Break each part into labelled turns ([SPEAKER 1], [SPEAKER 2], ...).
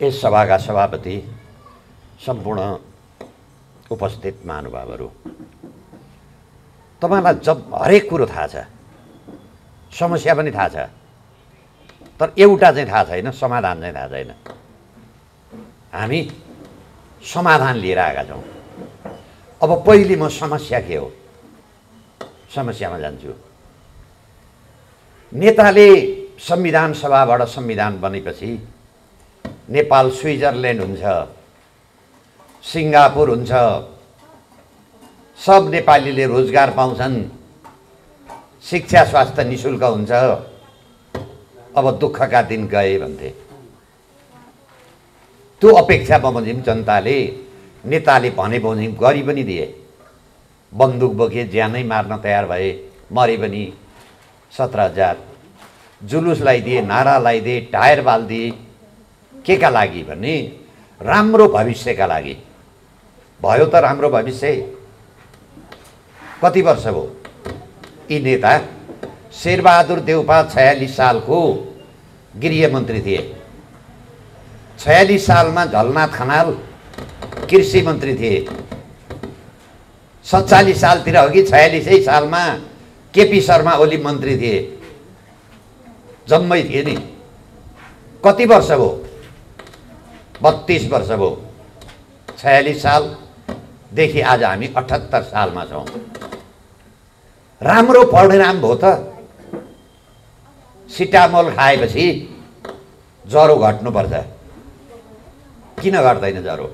[SPEAKER 1] यस सभाका सभापति, सम्पूर्ण उपस्थित महानुभावहरू, तपाईलाई जब हरेक कुरो थाहा छ, समस्या पनि थाहा छ, तर एउटा चाहिँ थाहा छैन, समाधान चाहिँ थाहा छैन। हामी समाधान लिएर आएका छौँ। अब पहिले म समस्या के हो, समस्यामा जान्छु। नेताले संविधान सभाबाट संविधान बनेपछि नेपाल स्विजरल्यान्ड हुन्छ, सिङ्गापुर हुन्छ, सब नेपालीले रोजगार पाउँछन्, शिक्षा स्वास्थ्य निशुल्क हुन्छ। अब दुःखका दिन गए भन्थे। त्यो अपेक्षा बमोजिम जनताले नेताले भने बमोजिम गरी पनि दिए। बन्दुक बोके ज्यानै मार्न तयार भए, मरे पनि 17,000। जुलुस लगाइदिए, नारा लगाइदिए, टायर बालिदिए। के का लागि भने राम्रो भविष्यका लागि। भयो त राम्रो भविष्य। कति वर्ष भयो यी नेता? शेरबहादुर देउपा 46 सालको गृहमन्त्री थिए। 46 सालमा झलनाथ खनाल कृषि मन्त्री थिए। 47 सालतिर अघि 46 सालमा केपी शर्मा ओली मन्त्री थिए। जम्मै थिए नि। कति वर्ष भयो? 32 वर्ष भयो। 46 सालदेखि आज हामी 78 सालमा छौँ। राम्रो परिणाम भयो त। सिटामोल खाएपछि ज्वरो घट्नुपर्छ। किन घट्दैन ज्वरो?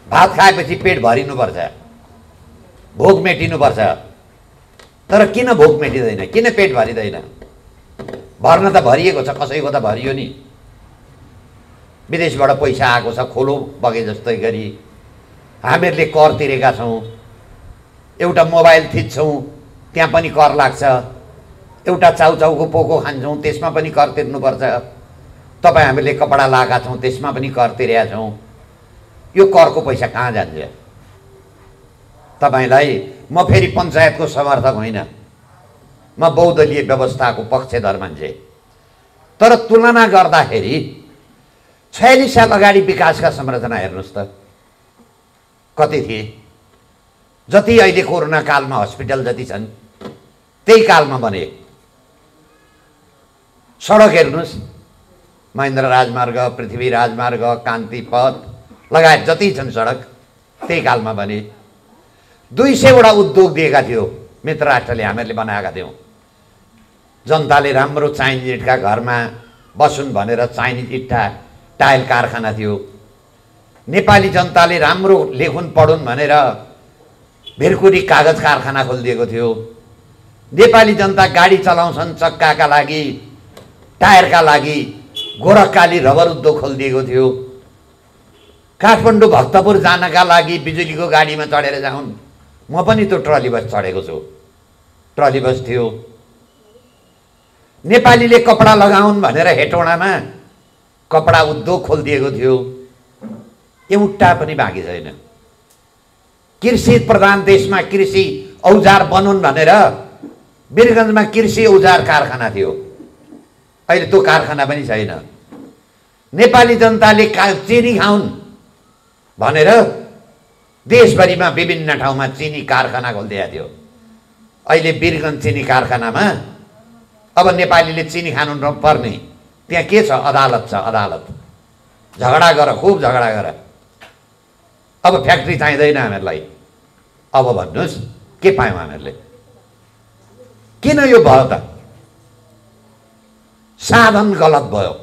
[SPEAKER 1] भात खाएपछि पेट भरिनुपर्छ, भोक मेटिनुपर्छ। तर किन भोक मेटिँदैन? किन पेट भरिँदैन? भर्न त भरिएको छ, कसैको त भरियो नि। विदेशबाट पैसा आएको छ, खोलो बगे जस्तै गरी। हामीहरूले कर तिरेका छौँ। एउटा मोबाइल थिच्छौँ, त्यहाँ पनि कर लाग्छ। एउटा चाउचाउको पोको खान्छौँ, त्यसमा पनि कर तिर्नुपर्छ। तपाईँ हामीले कपडा लगाएका छौँ, त्यसमा पनि कर तिरेका छौँ। यो करको पैसा कहाँ जान्छ? तपाईँलाई म फेरि पञ्चायतको समर्थक होइन, म बहुदलीय व्यवस्थाको पक्षधर मान्छे। तर तुलना गर्दाखेरि 46 साल अगाडि विकासका संरचना हेर्नुहोस् त, कति थिए? जति अहिले कोरोना कालमा हस्पिटल जति छन्, त्यही कालमा बने। सडक हेर्नुहोस्, महेन्द्र राजमार्ग, पृथ्वी राजमार्ग, कान्ति पथ लगायत जति छन् सडक, त्यही कालमा बने। 200वटा उद्योग दिएका थियो मित्र राष्ट्रले, हामीहरूले बनाएका थियौँ। जनताले राम्रो चाइनिज इँटका घरमा बसुन् भनेर चाइनिज इँटा टाइल कारखाना थियो। नेपाली जनताले राम्रो लेखुन् पढुन् भनेर भिरकुरी कागज कारखाना खोलिदिएको थियो। नेपाली जनता गाडी चलाउँछन् चक्काका लागि, टायरका लागि गोरखकाली रबर उद्योग खोलिदिएको थियो। काठमाडौँ भक्तपुर जानका लागि बिजुलीको गाडीमा चढेर जाउन्। म पनि त्यो ट्रली बस चढेको छु। ट्रली बस थियो। नेपालीले कपडा लगाउन् भनेर हेटौँडामा कपडा उद्योग खोलिदिएको थियो। एउटा पनि बाँकी छैन। कृषि प्रधान देशमा कृषि औजार बनुन् भनेर वीरगञ्जमा कृषि औजार कारखाना थियो। अहिले त्यो कारखाना पनि छैन। नेपाली जनताले चिनी खाउन् भनेर देशभरिमा विभिन्न ठाउँमा चिनी कारखाना खोलिदिएको थियो। अहिले वीरगञ्ज चिनी कारखानामा अब नेपालीले चिनी खानु नपर्ने, त्यहाँ के छ? अदालत छ, अदालत। झगडा गर, खुब झगडा गर। अब फ्याक्ट्री चाहिँदैन हामीहरूलाई। अब भन्नुहोस् के पायौँ हामीहरूले? किन यो भयो त? साधन गलत भयो।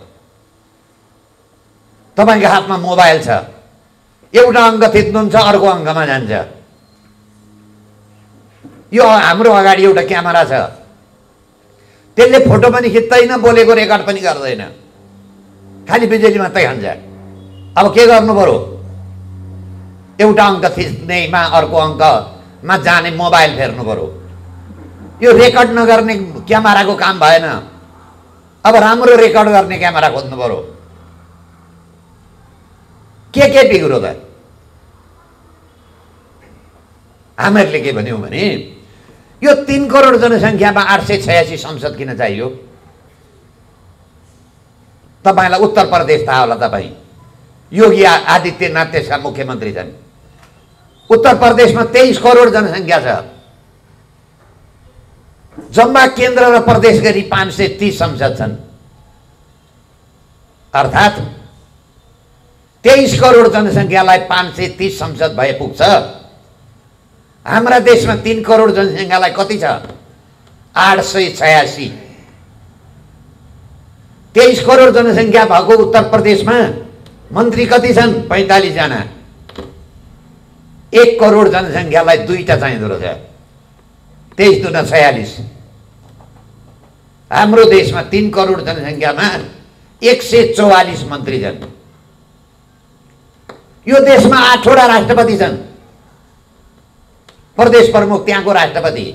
[SPEAKER 1] तपाईँको हातमा मोबाइल छ, एउटा अङ्क थिच्नुहुन्छ, अर्को अङ्कमा जान्छ। यो हाम्रो अगाडि एउटा क्यामेरा छ, त्यसले फोटो पनि खिच्दैन, बोलेको रेकर्ड पनि गर्दैन, खालि बिजुली मात्रै खान्छ। अब के गर्नु पर्यो? एउटा अङ्क थिच्नेमा अर्को अङ्कमा जाने मोबाइल फेर्नु पर्यो। यो रेकर्ड नगर्ने क्यामेराको काम भएन। अब राम्रो रेकर्ड गर्ने क्यामेरा खोज्नु पर्यो। के बिग्रो त? हामीहरूले के भन्यौँ भने यो 3 करोड जनसङ्ख्यामा 886 संसद किन चाहियो? तपाईलाई उत्तर प्रदेश थाहा होला। तपाईँ योगी आदित्यनाथ त्यसका मुख्यमन्त्री छन्। उत्तर प्रदेशमा 23 करोड जनसङ्ख्या छ। जम्मा केन्द्र र प्रदेश गरी 530 संसद छन्। अर्थात् 23 करोड जनसङ्ख्यालाई 530 संसद भए पुग्छ। हाम्रा देशमा 3 करोड जनसङ्ख्यालाई कति छ? 886। 23 करोड जनसङ्ख्या भएको उत्तर प्रदेशमा मन्त्री कति छन्? 45 जना। 1 करोड जनसङ्ख्यालाई 2टा चाहिँदो रहेछ। 23 दूना 46। हाम्रो देशमा 3 करोड जनसङ्ख्यामा 144 मन्त्री छन्। यो देशमा 8वटा राष्ट्रपति छन्। प्रदेश प्रमुख त्यहाँको राष्ट्रपति।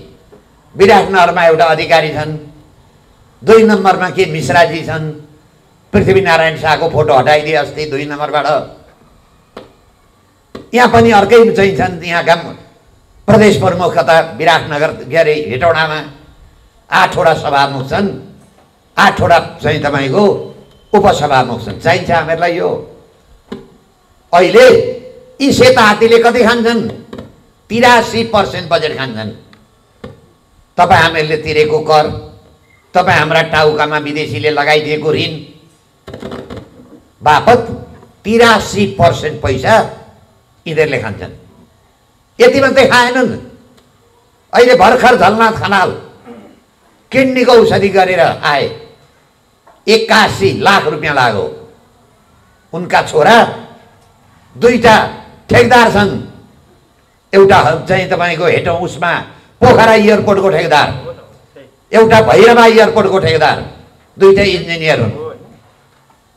[SPEAKER 1] विराटनगरमा एउटा अधिकारी छन्। 2 नम्बरमा के मिश्राजी छन्। पृथ्वीनारायण शाहको फोटो हटाइदिए अस्ति 2 नम्बरबाट। यहाँ पनि अर्कै चाहिँ छन्। यहाँका प्रदेश प्रमुख कता विराटनगर के अरे हेटौडामा 8वटा सभामुख छन्। 8वटा चाहिँ तपाईँको उपसभामुख छन्। चाहिन्छ हामीहरूलाई यो? अहिले यी सेता हात्तीले कति खान्छन्? 83% बजेट खान्छन्। तपाईँ हामीहरूले तिरेको कर, तपाईँ हाम्रा टाउकामा विदेशीले लगाइदिएको ऋण बापत 83% पैसा यिनीहरूले खान्छन्। यति मात्रै खाएनन्। अहिले भर्खर झलनाथ खनाल किडनीको औषधि गरेर आए। 81 लाख रुपियाँ लाग्यो। उनका छोरा 2टा ठेकदार छन्। एउटा चाहिँ तपाईँको हेटौँ उसमा पोखरा एयरपोर्टको ठेकदार, एउटा भैरवा एयरपोर्टको ठेकदार। 2टा इन्जिनियर हुन्।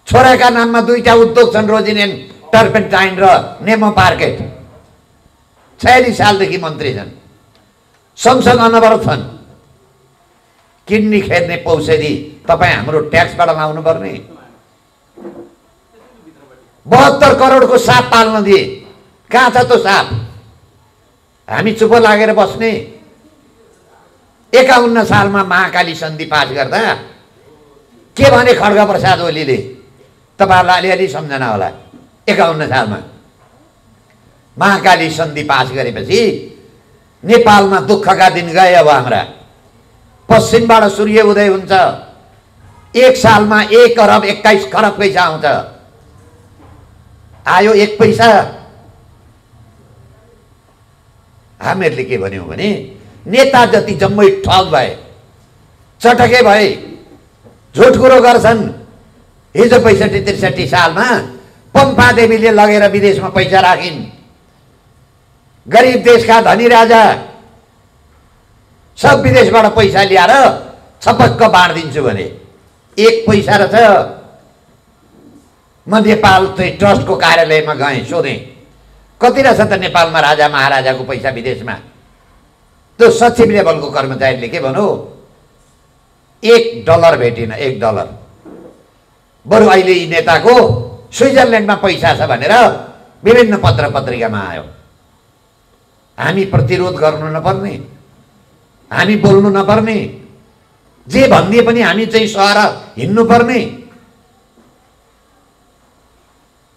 [SPEAKER 1] छोराका नाममा 2टा उद्योग छन्। रोजिन टर्पेन्टाइन र नेमो मार्केट। 46 सालदेखि मन्त्री छन्। संसद अनवरत छन्। किडनी खेर्ने पौषधी तपाईँ हाम्रो ट्याक्सबाट लाउनु पर्ने। 72 करोडको साप पाल्न दिए। कहाँ छ त्यो साप? हामी चुप लागेर बस्ने। 51 सालमा महाकाली सन्धि पास गर्दा के भने खड्ग प्रसाद ओलीले? तपाईँहरूलाई अलिअलि सम्झना होला। 51 सालमा महाकाली सन्धि पास गरेपछि नेपालमा दुःखका दिन गए। अब हाम्रा पश्चिमबाट सूर्य उदय हुन्छ। 1 सालमा 1 अरब 21 खरब पैसा आउँछ। आयो 1 पैसा। हामीहरूले के भन्यौँ भने नेता जति जम्मै ठग भए, चटके भए, झुट कुरो गर्छन्। हिजो 65-63 सालमा पम्पा देवीले लगेर विदेशमा पैसा राखिन्। गरिब देशका धनी राजा सब विदेशबाट पैसा ल्याएर छपक्क बाँडिदिन्छु भने 1 पैसा रहेछ। म नेपाल चाहिँ ट्रस्टको कार्यालयमा गएँ, सोधेँ कति रहेछ त नेपालमा राजा महाराजाको पैसा विदेशमा? त्यो सचिव लेभलको कर्मचारीले के भन्यो? $1 भेटिन। $1। बरु अहिले यी नेताको स्विजरल्यान्डमा पैसा छ भनेर विभिन्न पत्र पत्रिकामा आयो। हामी प्रतिरोध गर्नु नपर्ने, हामी बोल्नु नपर्ने, जे भनिदिए पनि हामी चाहिँ सहर हिँड्नु पर्ने।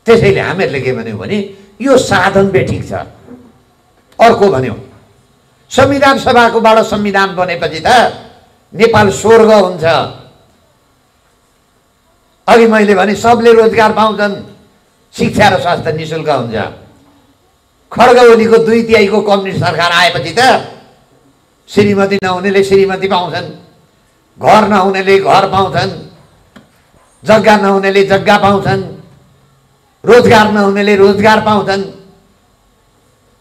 [SPEAKER 1] त्यसैले हामीहरूले के भन्यौँ भने यो साधन बेठिक छ। अर्को भन्यौँ संविधान सभाकोबाट संविधान बनेपछि त नेपाल स्वर्ग हुन्छ। अघि मैले भने सबले रोजगार पाउँछन्, शिक्षा र स्वास्थ्य निःशुल्क हुन्छ। खड्ग ओलीको 2/3 कम्युनिस्ट सरकार आएपछि त श्रीमती नहुनेले श्रीमती पाउँछन्, घर नहुनेले घर पाउँछन्, जग्गा नहुनेले जग्गा पाउँछन्, रोजगार नहुनेले रोजगार पाउँछन्,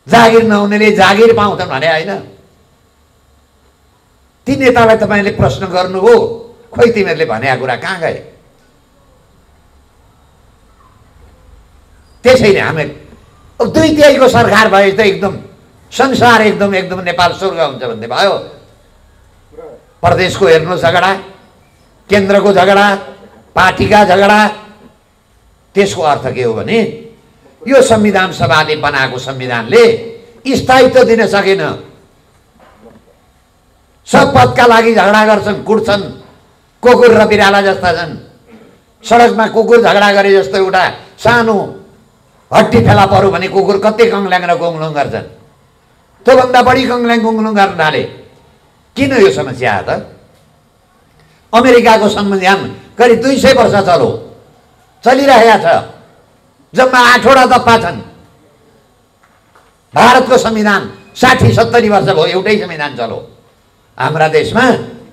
[SPEAKER 1] जागिर नहुनेले जागिर पाउँछन् भने होइन। ती नेतालाई तपाईँले प्रश्न गर्नुभयो, खोइ तिमीहरूले भनेका कुरा कहाँ गए? त्यसैले हामी 2/3 सरकार भए त एकदम संसार एकदम नेपाल स्वर्ग हुन्छ भन्ने भयो। प्रदेशको हेर्नु झगडा, केन्द्रको झगडा, पार्टीका झगडा। त्यसको अर्थ के हो भने यो संविधान सभाले बनाएको संविधानले स्थायित्व दिन सकेन। सब पदका लागि झगडा गर्छन्, कुट्छन्, कुकुर र बिराला जस्ता छन्। सडकमा कुकुर झगडा गरे जस्तो एउटा सानो हड्डी फेला पर्यो भने कुकुर कति कङ्ल्याङ र गुङलुङ गर्छन्, त्योभन्दा बढी कङ्ल्याङ गुङलुङ गर्न थाले। किन यो समस्या त? अमेरिकाको संविधान करिब 200 वर्ष चलिरहेको छ, जम्मा 8वटा दफा छन्। भारतको संविधान 60-70 वर्ष भयो एउटै संविधान चलो। हाम्रा देशमा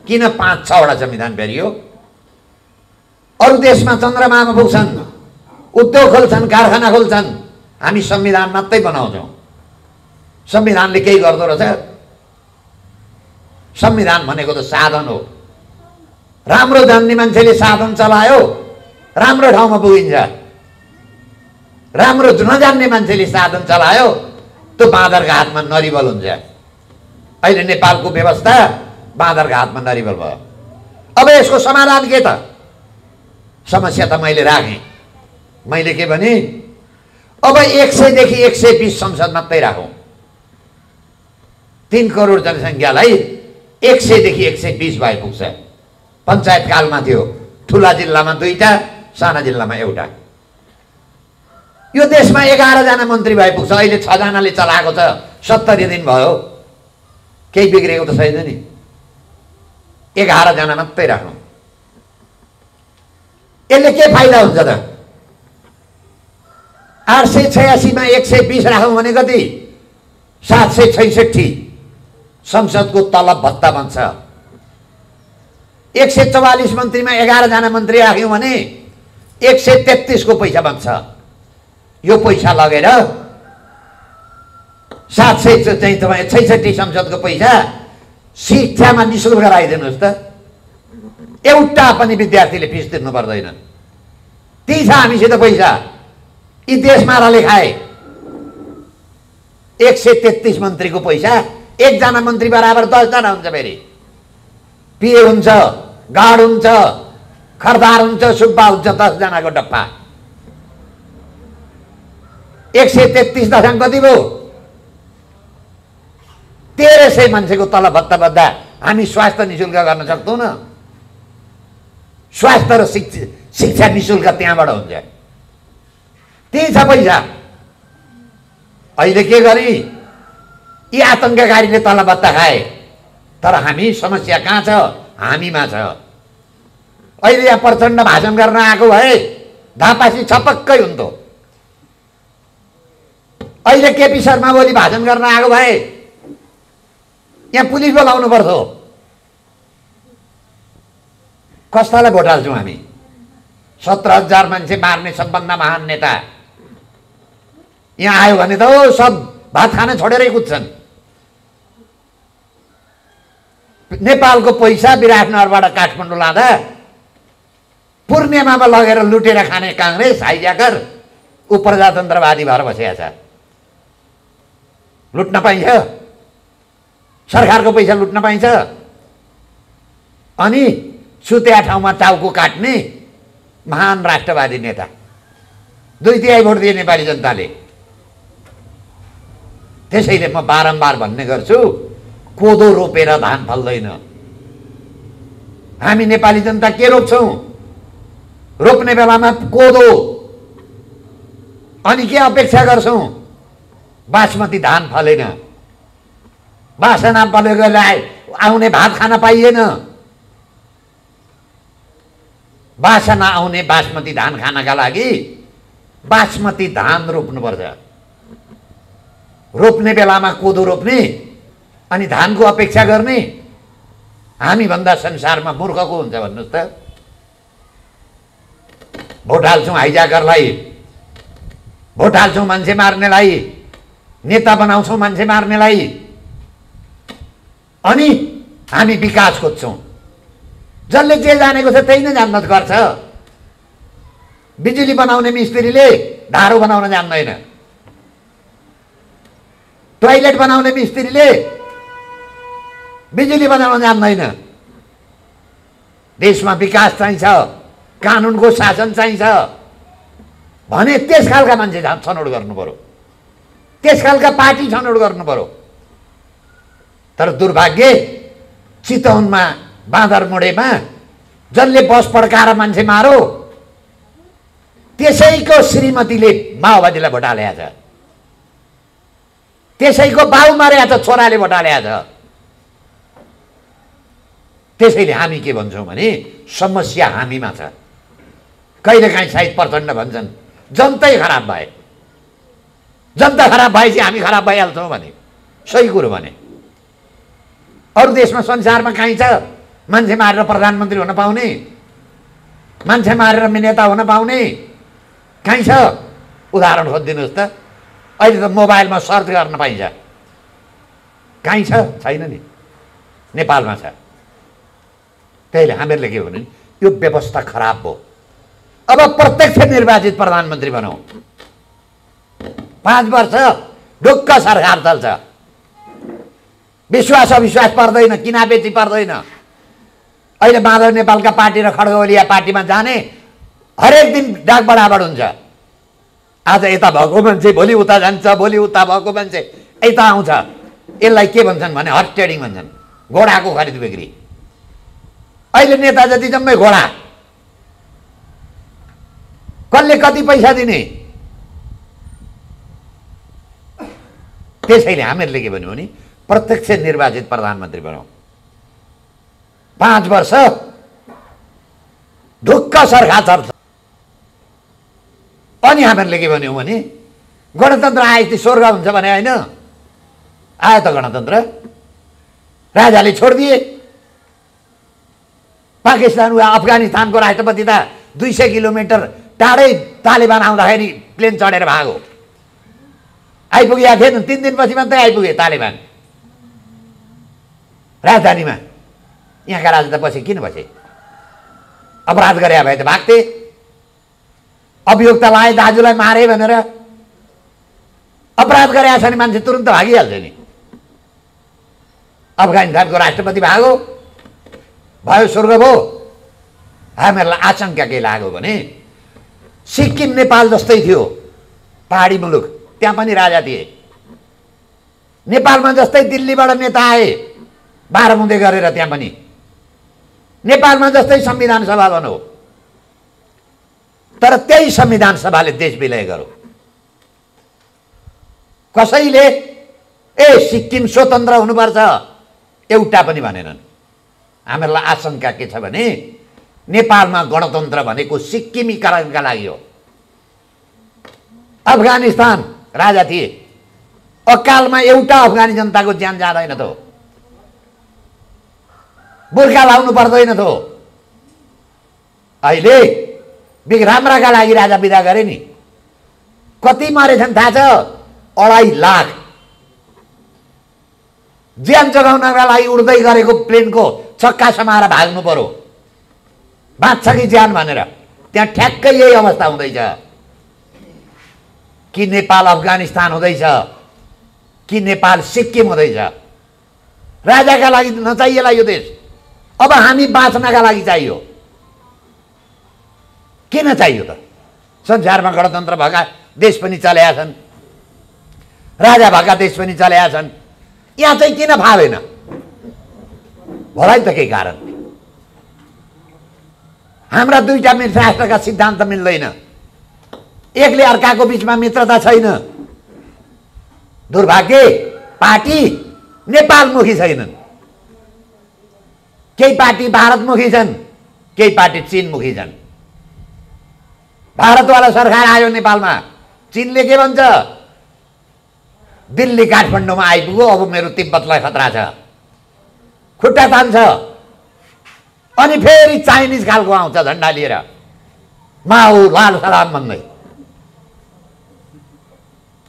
[SPEAKER 1] किन 5-6वटा संविधान फेरियो? अरू देशमा चन्द्रमामा पुग्छन्, उद्योग खोल्छन्, कारखाना खोल्छन्, हामी संविधान मात्रै बनाउँछौँ। संविधानले केही गर्दो रहेछ? संविधान भनेको त साधन हो। राम्रो जान्ने मान्छेले साधन चलायो, राम्रो ठाउँमा पुगिन्छ। राम्रो नजान्ने मान्छेले साधन चलायो, त्यो बाँदरका हातमा नरिवल हुन्छ। अहिले नेपालको व्यवस्था बाँदरका हातमा नरिवल भयो। अब यसको समाधान के त? समस्या त मैले राखेँ। मैले के भने, अब 100 देखि 120 संसद मात्रै राखौँ। 3 करोड जनसङ्ख्यालाई 100 देखि 120 भए पुग्छ। पञ्चायत कालमा थियो, ठुला जिल्लामा 2टा, साना जिल्लामा 1टा। यो देशमा 11 जना मन्त्री भए पुग्छ। अहिले 6 जनाले चलाएको छ, 70 दिन भयो, केही बिग्रेको त छैन नि। 11 जना मात्रै राखौँ। यसले के फाइदा हुन्छ त? 886 मा 120 राखौँ भने कति? 766 संसदको तलब भत्ता बन्छ। 144 मन्त्रीमा 11 जना मन्त्री राख्यौँ भने 133 को पैसा बन्छ। यो पैसा लगेर 766 संसदको पैसा शिक्षामा निःशुल्क राखिदिनुहोस् त। एउटा पनि विद्यार्थीले फिस तिर्नु पर्दैन। त्यही छ हामीसित पैसा। यी देशमाराले खाए। 133 मन्त्रीको पैसा, 1 जना मन्त्री बराबर 10 जना हुन्छ। फेरि पिए हुन्छ, गाड हुन्छ, खरदार हुन्छ, सुब्बा हुन्छ, 10 जनाको डप्पा। 133 दशम कति भयो? 1300 मान्छेको तलब भत्ता बद्दा हामी स्वास्थ्य निःशुल्क गर्न सक्छौँ न? स्वास्थ्य र शिक्षा निःशुल्क त्यहाँबाट हुन्छ। त्यही छ पैसा। अहिले के गरी यी आतङ्ककारीले तलब भत्ता खाए, तर हामी समस्या कहाँ छ? हामीमा छ। अहिले यहाँ प्रचण्ड भाषण गर्न आएको भए धापासी छपक्कै हुन्थ्यो। अहिले केपी शर्मा ओली भाषण गर्न आएको भए यहाँ पुलिस बोलाउनु पर्थ्यो। कस्तालाई भोट हाल्छौँ हामी? 17,000 मान्छे मार्ने सबभन्दा महान नेता यहाँ आयो भने त सब भात खान छोडेरै कुद्छन्। नेपालको पैसा विराटनगरबाट काठमाडौँ लाँदा पूर्णिमामा लगेर लुटेर खाने काङ्ग्रेस हाइज्याकर ऊ प्रजातन्त्रवादी भएर बसेका छ। लुट्न पाइन्छ, सरकारको पैसा लुट्न पाइन्छ। अनि सुत्या ठाउँमा टाउको काट्ने महान राष्ट्रवादी नेता। 2/3 भोट दिए नेपाली जनताले। त्यसैले म बारम्बार भन्ने गर्छु, कोदो रोपेर धान फल्दैन। हामी नेपाली जनता के रोप्छौँ? रोप्ने बेलामा कोदो, अनि के अपेक्षा गर्छौँ? बासमती धान फलेन, बासना फलेकोलाई आउने भात खान पाइएन। बासना आउने बासमती धान खानका लागि बासमती धान रोप्नुपर्छ। रोप्ने बेलामा कोदो रोप्ने अनि धानको अपेक्षा गर्ने। हामीभन्दा संसारमा मूर्खको हुन्छ भन्नुहोस् त? भोट हाल्छौँ हाइज्याकरलाई, भोट हाल्छौँ मान्छे मार्नेलाई, नेता बनाउँछौँ मान्छे मार्नेलाई, अनि हामी विकास खोज्छौँ। जसले जे जानेको छ त्यही नै जान्न गर्छ। बिजुली बनाउने मिस्त्रीले धारो बनाउन जान्दैन, टोयलेट बनाउने मिस्त्रीले बिजुली बनाउन जान्दैन। देशमा विकास चाहिन्छ, कानुनको शासन चाहिन्छ भने त्यस खालका मान्छे छनौट गर्नु पर्यो, त्यस खालका पार्टी छनौट गर्नु पर्यो। तर दुर्भाग्य, चितवनमा बाँदरमुढेमा जसले बस पड्काएर मान्छे मारो त्यसैको श्रीमतीले माओवादीलाई भोट हालेको छ, त्यसैको बाउ मरेको छ, छोराले भोट हालेको छ। त्यसैले हामी के भन्छौँ भने समस्या हामीमा छ। कहिलेकाहीँ सायद प्रचण्ड भन्छन् जनतै खराब भए, जनता खराब भएपछि हामी खराब भइहाल्छौँ भने सही कुरो भने। अरू देशमा संसारमा कहीँ छ मान्छे मारेर प्रधानमन्त्री हुन पाउने, मान्छे मारेर नेता हुन पाउने? कहीँ छ? उदाहरण खोजिदिनुहोस् त। अहिले त मोबाइलमा सर्च गर्न पाइन्छ, कहीँ छ? छैन नि, नेपालमा छ। त्यहीले हामीहरूले के भन्यो, यो व्यवस्था खराब भयो। अब प्रत्यक्ष निर्वाचित प्रधानमन्त्री बनाऊ, 5 वर्ष ढुक्क सरकार चल्छ, विश्वास अविश्वास पर्दैन, किनाबेची पर्दैन। अहिले माधव नेपालका पार्टी र खड्गवलिया पार्टीमा जाने हरेक दिन डाक बडाबड हुन्छ। आज यता भएको मान्छे भोलि उता जान्छ, भोलि उता भएको मान्छे यता आउँछ। यसलाई के भन्छन् भने हर्स ट्रेडिङ भन्छन्, घोडाको खरिद बिक्री। अहिले नेता जति जम्मै घोडा, कसले कति पैसा दिने? त्यसैले हामीहरूले के भन्यो भने प्रत्यक्ष निर्वाचित प्रधानमन्त्री बनाऊ, 5 वर्ष ढुक्क सरकार चल्छ। अनि हामीहरूले के भन्यौँ भने गणतन्त्र आएपछि स्वर्ग हुन्छ भने होइन, आयो त गणतन्त्र, राजाले छोडिदिए। पाकिस्तान वा अफगानिस्तानको राष्ट्रपति त 200 किलोमिटर टाढै तालिबान आउँदाखेरि प्लेन चढेर भागो, आइपुगेका थिएन। 3 दिनपछि मात्रै आइपुगे तालिबान राजधानीमा। यहाँका राजा त पछि किन बसे? अपराध गरे भए त भाग्थे। अभियुक्त लाए, दाजुलाई मारे भनेर अपराध गरेका छ भने मान्छे तुरुन्त भागिहाल्छ नि। अफगानिस्तानको राष्ट्रपति भागो, भयो स्वर्ग भयो। हामीहरूलाई आशंका के लाग्यो भने सिक्किम नेपाल जस्तै थियो, पहाडी मुलुक, त्यहाँ पनि राजा थिए। नेपालमा जस्तै दिल्लीबाट नेता आए 12 मुदे गरेर, त्यहाँ पनि नेपालमा जस्तै संविधान सभा बनो। तर त्यही संविधान सभाले देश विलय गर्यो। कसैले सिक्किम स्वतन्त्र हुनुपर्छ एउटा पनि भनेनन्। हामीहरूलाई आशंका के छ भने नेपालमा गणतन्त्र भनेको सिक्किमीकरणका लागि हो। अफगानिस्तान राजा थिए, अकालमा एउटा अफगानी जनताको ज्यान जाँदैन थियो, बुर्खा लाउनु पर्दैन थियो। अहिले राम्राका लागि राजा विदा गरे नि, कति मरेछन् थाहा छ? 2.5 लाख। ज्यान जोगाउनका लागि उड्दै गरेको प्लेनको चक्का समाएर भाग्नु पर्यो, बाँच्छ कि ज्यान भनेर। त्यहाँ ठ्याक्कै यही अवस्था हुँदैछ कि नेपाल अफगानिस्तान हुँदैछ कि नेपाल सिक्किम हुँदैछ। राजाका लागि नचाहिएला यो देश, अब हामी बाँच्नका लागि चाहियो। किन चाहियो त? संसारमा गणतन्त्र भएका देश पनि चलेका छन्, राजा भएका देश पनि चलेका छन्, यहाँ चाहिँ किन फालेन? होला नि त केही कारण। हाम्रा दुईटा राष्ट्रका सिद्धान्त मिल्दैन, एकले अर्काको बिचमा मित्रता छैन। दुर्भाग्य पार्टी नेपालमुखी छैनन्, केही पार्टी भारतमुखी छन्, केही पार्टी चीनमुखी छन्। भारतवाला सरकार आयो नेपालमा, चीनले के भन्छ? दिल्ली काठमाडौँमा आइपुग्यो, अब मेरो तिब्बतलाई खतरा छ, खुट्टा तान्छ। अनि फेरि चाइनिज खालको आउँछ झन्डा लिएर, माओ लाल सलाम भन्दै।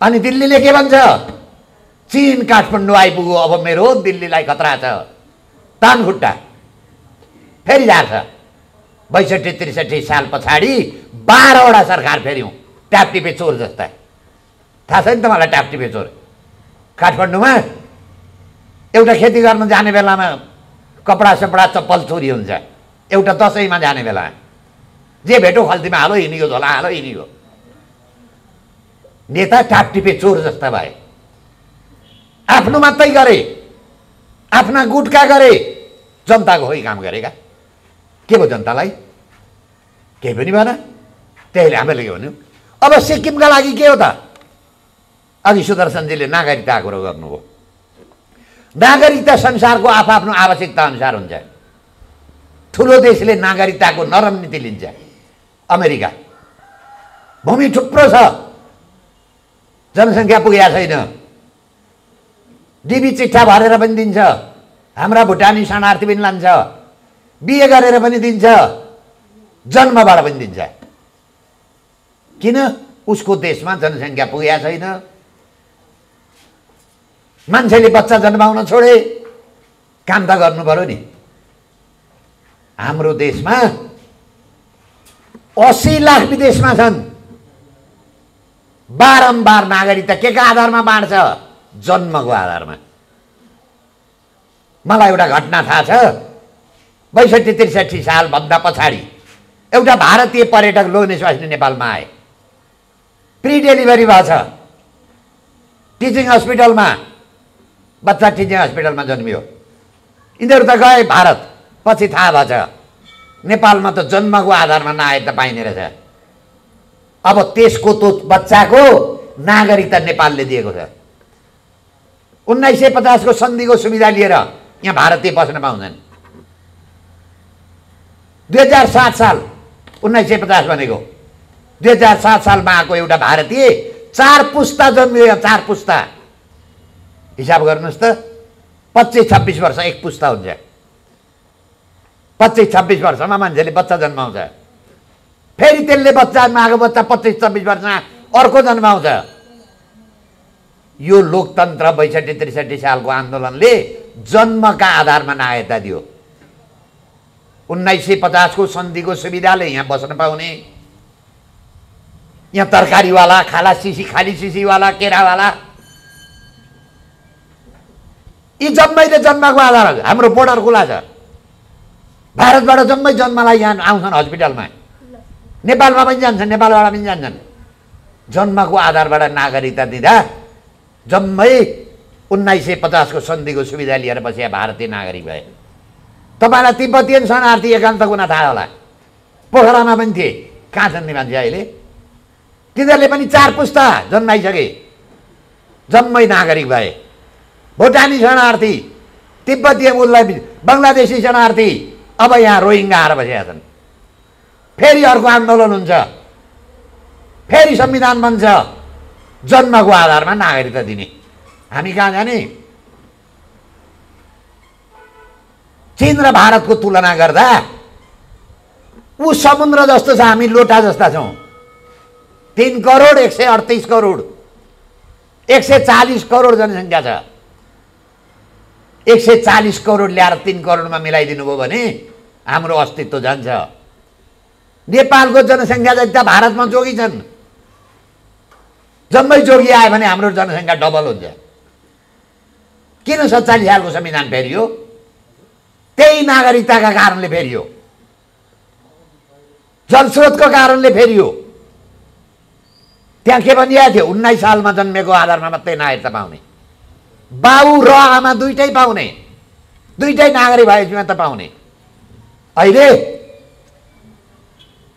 [SPEAKER 1] अनि दिल्लीले के भन्छ? चीन काठमाडौँ आइपुग्यो, अब मेरो दिल्लीलाई खतरा छ, तान खुट्टा। फेरि जान्छ। 62-63 साल पछाडि 12वटा सरकार फेरि हौँ, ट्यापटिपे चोर जस्ता। थाहा छ नि त मलाई ट्यापटिपे चोर? काठमाडौँमा एउटा खेती गर्न जाने बेलामा कपडा सपडा चप्पल चोरी हुन्छ, एउटा दसैँमा जाने बेला जे भेटो खल्तीमा हालो, हिँडियो झोला हालो, हिँडियो। नेता टापटिपे चोर जस्ता भए, आफ्नो मात्रै गरे, आफ्ना गुटका गरे, जनताको होइ काम गरेका। के भयो जनतालाई? केही पनि भएन। त्यसले हामीले के भन्यो अब सिक्किमका लागि के हो त अघि सुदर्शनजीले नागरिकताको कुरो गर्नुभयो नागरिकता संसारको आफ्नो आवश्यकता अनुसार हुन्छ ठुलो देशले नागरिकताको नरम नीति लिन्छ अमेरिका भूमि थुप्रो छ जनसङ्ख्या पुगेको छैन डिबी चिट्ठा भरेर पनि दिन्छ हाम्रा भुटानी शरणार्थी पनि लान्छ बिहे गरेर पनि दिन्छ जन्मबाट पनि दिन्छ किन उसको देशमा जनसङ्ख्या पुगेको छैन मान्छेले बच्चा जन्माउन छोडे काम त गर्नु पर्यो नि हाम्रो देशमा 80 लाख विदेशमा छन् बारम्बार नागरिकता के का आधारमा बाँड्छ जन्मको आधारमा मलाई एउटा घटना थाहा छ 62-63 साल भन्दा पछाडि एउटा भारतीय पर्यटक लोग्ने स्वास्नी नेपालमा आए प्री डेलिभरी भएछ टिचिङ हस्पिटलमा बच्चा टिचिङ हस्पिटलमा जन्मियो यिनीहरू त गए भारत पछि थाहा भएछ नेपालमा त जन्मको आधारमा नागरिकता पाइने रहेछ अब त्यसको त्यो बच्चाको नागरिकता नेपालले दिएको छ 1950 को सन्धिको सुविधा लिएर यहाँ भारतीय बस्न पाउँछन् 2007 साल 1950 भनेको 2007 सालमा आएको एउटा भारतीय 4 पुस्ता जन्मियो 4 पुस्ता हिसाब गर्नुहोस् त 25-26 वर्ष एक पुस्ता हुन्छ 25-26 वर्षमा मान्छेले बच्चा जन्माउँछ फेरि त्यसले बच्चामा आएको बच्चा 25-26 वर्षमा अर्को जन्माउँछ यो लोकतन्त्र 62-63 सालको आन्दोलनले जन्मका आधारमा नागरिकता दियो 1950 को सन्धिको सुविधाले यहाँ बस्न पाउने यहाँ तरकारीवाला खाली सिसीवाला केरावाला यी जम्मैले जन्मको आधार हाम्रो बोर्डर खुला छ भारतबाट जम्मै जन्मलाई यहाँ आउँछन् हस्पिटलमा नेपालमा पनि जान्छन् नेपालबाट पनि जान्छन् जन्मको आधारबाट नागरिकता दिँदा जम्मै 1950 को सन्धिको सुविधा लिएर बसे भारतीय नागरिक भए तपाईलाई तिब्बतीयन शरणार्थी एकान्त गुना थाहा होला पोखरामा पनि थिए कहाँ छन् नि मान्छे अहिले तिनीहरूले पनि 4 पुस्ता जन्माइसके जम्मै नागरिक भए भुटानी शरणार्थी तिब्बतीय मूललाई बङ्गलादेशी शरणार्थी अब यहाँ रोहिङ्गा आएर बसेका छन् फेरि अर्को आन्दोलन हुन्छ फेरि संविधान बन्छ जन्मको आधारमा नागरिकता दिने हामी कहाँ जाने चीन र भारतको तुलना गर्दा ऊ समुद्र जस्तो छ हामी लोटा जस्ता छौं 3 करोड 138 करोड 140 करोड जनसङ्ख्या छ 140 करोड ल्याएर 3 करोडमा मिलाइदिनु भयो भने हाम्रो अस्तित्व जान्छ नेपालको जनसङ्ख्या जति भारतमा जोगी छन् जम्मै जोगी आयो भने हाम्रो जनसङ्ख्या डबल हुन्छ किन 47 सालको संविधान फेरियो त्यही नागरिकताका कारणले फेरियो जलस्रोतको कारणले फेरियो त्यहाँ के भनिएको थियो 19 सालमा जन्मेको आधारमा मात्रै नागरिकता पाउने बाउ र आमा दुईटै पाउने दुईटै नागरिक भएपछि मात्र पाउने अहिले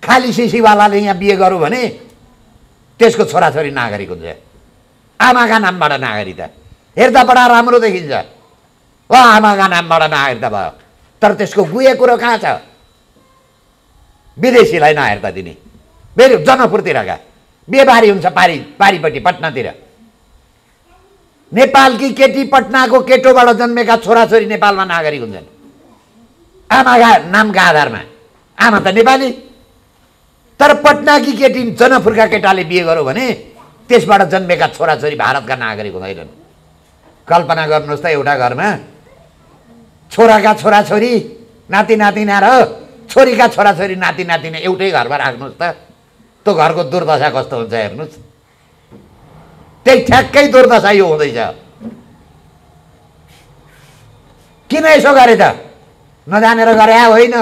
[SPEAKER 1] खाली सिसीवालाले यहाँ बिहे गर्यो भने त्यसको छोराछोरी नागरिक हुन्छ आमाका नामबाट नागरिकता हेर्दा बडा राम्रो देखिन्छ वा आमाका नामबाट नागरिकता भयो तर त्यसको गुए कुरो कहाँ छ विदेशीलाई नागरिकता दिने फेरि जनकपुरतिरका बिहेबारी हुन्छ पारीपट्टि पटनातिर नेपालकी केटी पटनाको केटोबाट जन्मेका छोराछोरी नेपालमा नागरिक हुन्छन् आमाका नामका आधारमा आमा त नेपाली तर पटनाकी केटी जनकपुरका केटाले बिहे गर्यो भने त्यसबाट जन्मेका छोराछोरी भारतका नागरिक हुँदैनन् कल्पना गर्नुहोस् त एउटा घरमा छोराका छोराछोरी नाति नातिना र छोरीका छोराछोरी नाति नातिना एउटै घरमा राख्नुहोस् त त्यो घरको दुर्दशा कस्तो हुन्छ हेर्नुहोस् त्यही ठ्याक्कै दुर्दशा यो हुँदैछ किन यसो गरे त नजानेर गरे होइन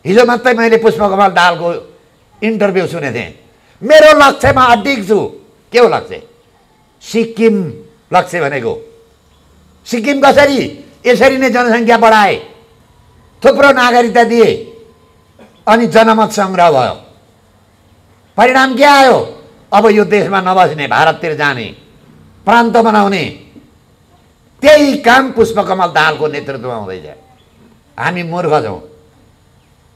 [SPEAKER 1] हिजो मात्रै मैले पुष्पकमल दाहालको इन्टरभ्यू सुनेको थिएँ मेरो लक्ष्यमा अडिग छु के हो लक्ष्य सिक्किम लक्ष्य भनेको सिक्किम कसरी यसरी नै जनसङ्ख्या बढाए थुप्रो नागरिकता दिए अनि जनमत सङ्ग्रह भयो परिणाम के आयो? अब यो देशमा नबस्ने, भारततिर जाने, प्रान्त बनाउने, त्यही काम पुष्पकमल दाहालको नेतृत्वमा हुँदैछ। हामी मूर्ख छौँ।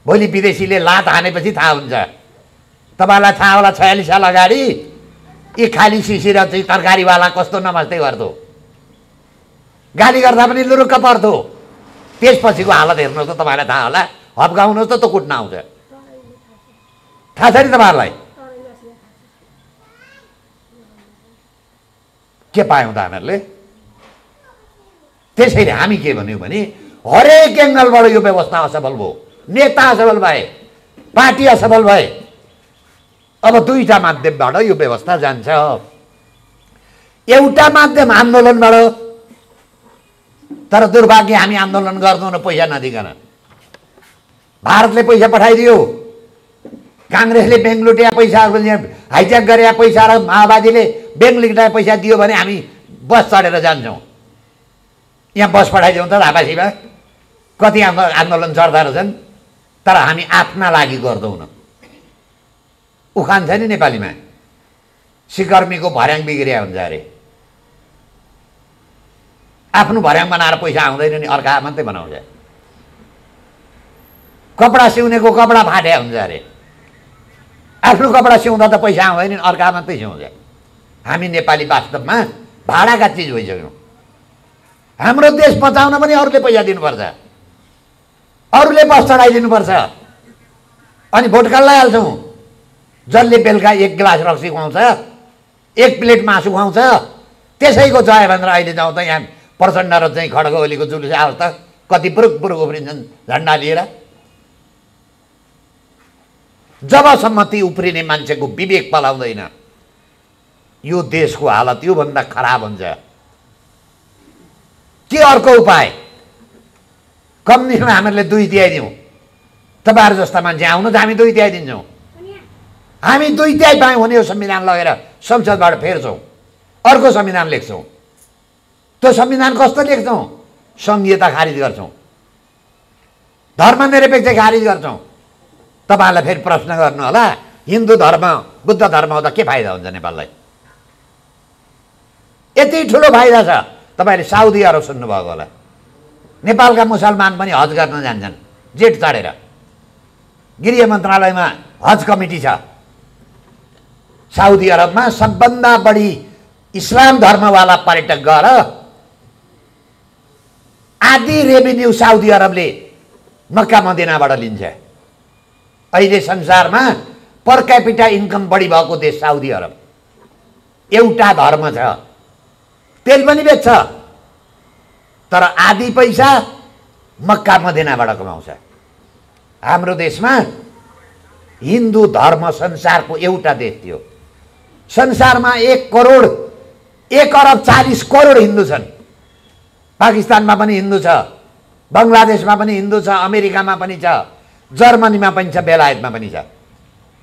[SPEAKER 1] भोलि विदेशीले लात हानेपछि थाहा हुन्छ। तपाईँलाई थाहा होला 46 साल अगाडि यी खाली सिसी र चाहिँ तरकारीवाला कस्तो नमस्ते गर्थ्यो, गाली गर्दा पनि लुरुक्क पर्थ्यो। त्यसपछिको हालत हेर्नुहोस् त, तपाईँलाई थाहा होला। हप्काउनुहोस् त कुट्न आउँछ। थाहा छ नि तपाईँहरूलाई? के पायौँ त हामीहरूले? त्यसैले हामी के भन्यौँ भने हरेक एङ्गलबाट यो व्यवस्था असफल भयो, नेता असफल भए, पार्टी असफल भए। अब दुईटा माध्यमबाट यो व्यवस्था जान्छ। एउटा माध्यम आन्दोलनबाट, तर दुर्भाग्य हामी आन्दोलन गर्दैनौँ पैसा नदिकन। भारतले पैसा पठाइदियो, काङ्ग्रेसले ब्याङ्क लुट्या पैसा, हाइज्याक गरे पैसा र माओवादीले ब्याङ्क लुट्या पैसा दियो भने हामी बस चढेर जान्छौँ। यहाँ बस पठाइदिउँ त धापासीमा, कति आन्दोलन चढ्दा रहेछन्। तर हामी आफ्ना लागि गर्दैनौँ। उखान छ नि नेपालीमा, सिकर्मीको भर्याङ बिग्रिया हुन्छ अरे। आफ्नो भर्याङ बनाएर पैसा आउँदैन नि, अर्का मात्रै बनाउँछ। कपडा सिउनेको कपडा फाट्या हुन्छ अरे। आफ्नो कपडा सिउँदा त पैसा आउँदैन नि, अर्का मात्रै सिउँछ। हामी नेपाली वास्तवमा भाडाका चिज भइसक्यौँ। हाम्रो देश बचाउन पनि अरूले पैसा दिनुपर्छ, अरूले बस चढाइदिनुपर्छ, अनि भोट लगाइहाल्छौँ। जसले बेलुका 1 गिलास रक्सी खुवाउँछ, 1 प्लेट मासु खुवाउँछ, त्यसैको जय भनेर अहिले जाउँ त यहाँ प्रचण्ड र चाहिँ खड्ग ओलीको जुलुस आओस् त, कति पुरुक पुरुक उफ्रिन्छन् झन्डा लिएर। जबसम्म ती उफ्रिने मान्छेको विवेक पलाउँदैन, यो देशको हालत योभन्दा खराब हुन्छ। के अर्को उपाय? कम्युनिस्टमा हामीहरूले 2 दिइदिउँ। तपाईँहरू जस्ता मान्छे आउनु त हामी 2 दिइदिन्छौँ। हामी 2 पायौँ भने यो संविधान लगेर संसदबाट फेर्छौँ, अर्को संविधान लेख्छौँ। त्यो संविधान कस्तो लेख्छौँ? सङ्घीयता खारिज गर्छौँ, धर्मनिरपेक्ष खारिज गर्छौँ। तपाईँहरूलाई फेरि प्रश्न गर्नु होला, हिन्दू धर्म बुद्ध धर्म हुँदा के फाइदा हुन्छ नेपाललाई? यति ठुलो फाइदा छ। तपाईँले साउदी अरब सुन्नुभएको होला, नेपालका मुसलमान पनि हज गर्न जान्छन् जेट चढेर। गृह मन्त्रालयमा हज कमिटी छ। साउदी अरबमा सबभन्दा बढी इस्लाम धर्मवाला पर्यटक गएर आधी रेभिन्यू साउदी अरबले मक्का मदिनाबाट लिन्छ। अहिले संसारमा पर क्यापिटा इन्कम बढी भएको देश साउदी अरब। एउटा धर्म छ, तेल पनि बेच्छ, तर आधी पैसा मक्का मदिनाबाट कमाउँछ। हाम्रो देशमा हिन्दू धर्म संसारको एउटा देश थियो। संसारमा 1 अरब 40 करोड हिन्दू छन्। पाकिस्तानमा पनि हिन्दू छ, बङ्गलादेशमा पनि हिन्दू छ, अमेरिकामा पनि छ, जर्मनीमा पनि छ, बेलायतमा पनि छ।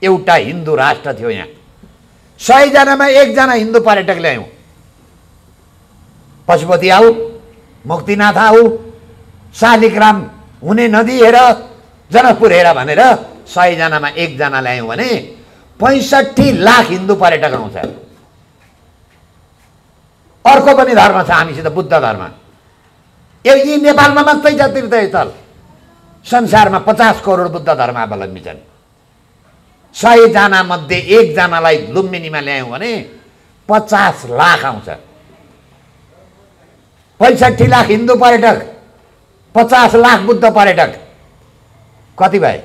[SPEAKER 1] एउटा हिन्दू राष्ट्र थियो यहाँ। 100 जनामा 1 जना हिन्दू पर्यटक ल्यायौँ। पशुपति आऊ, मुक्तिनाथ आऊ, शालिग्राम हुने नदी हेर, जनकपुर हेर भनेर 100 जनामा 1 जना ल्यायौँ भने 65 लाख हिन्दू पर्यटक आउँछ। अर्को पनि धर्म छ हामीसित, बुद्ध धर्म। यी नेपालमा मात्रै छ तीर्थस्थल। संसारमा 50 करोड बुद्ध धर्मावलम्बी छन्। 100 जना मध्ये 1 जनालाई लुम्बिनीमा ल्यायौँ भने 50 लाख आउँछ। 65 लाख हिन्दू पर्यटक, 50 लाख बुद्ध पर्यटक, कति भए?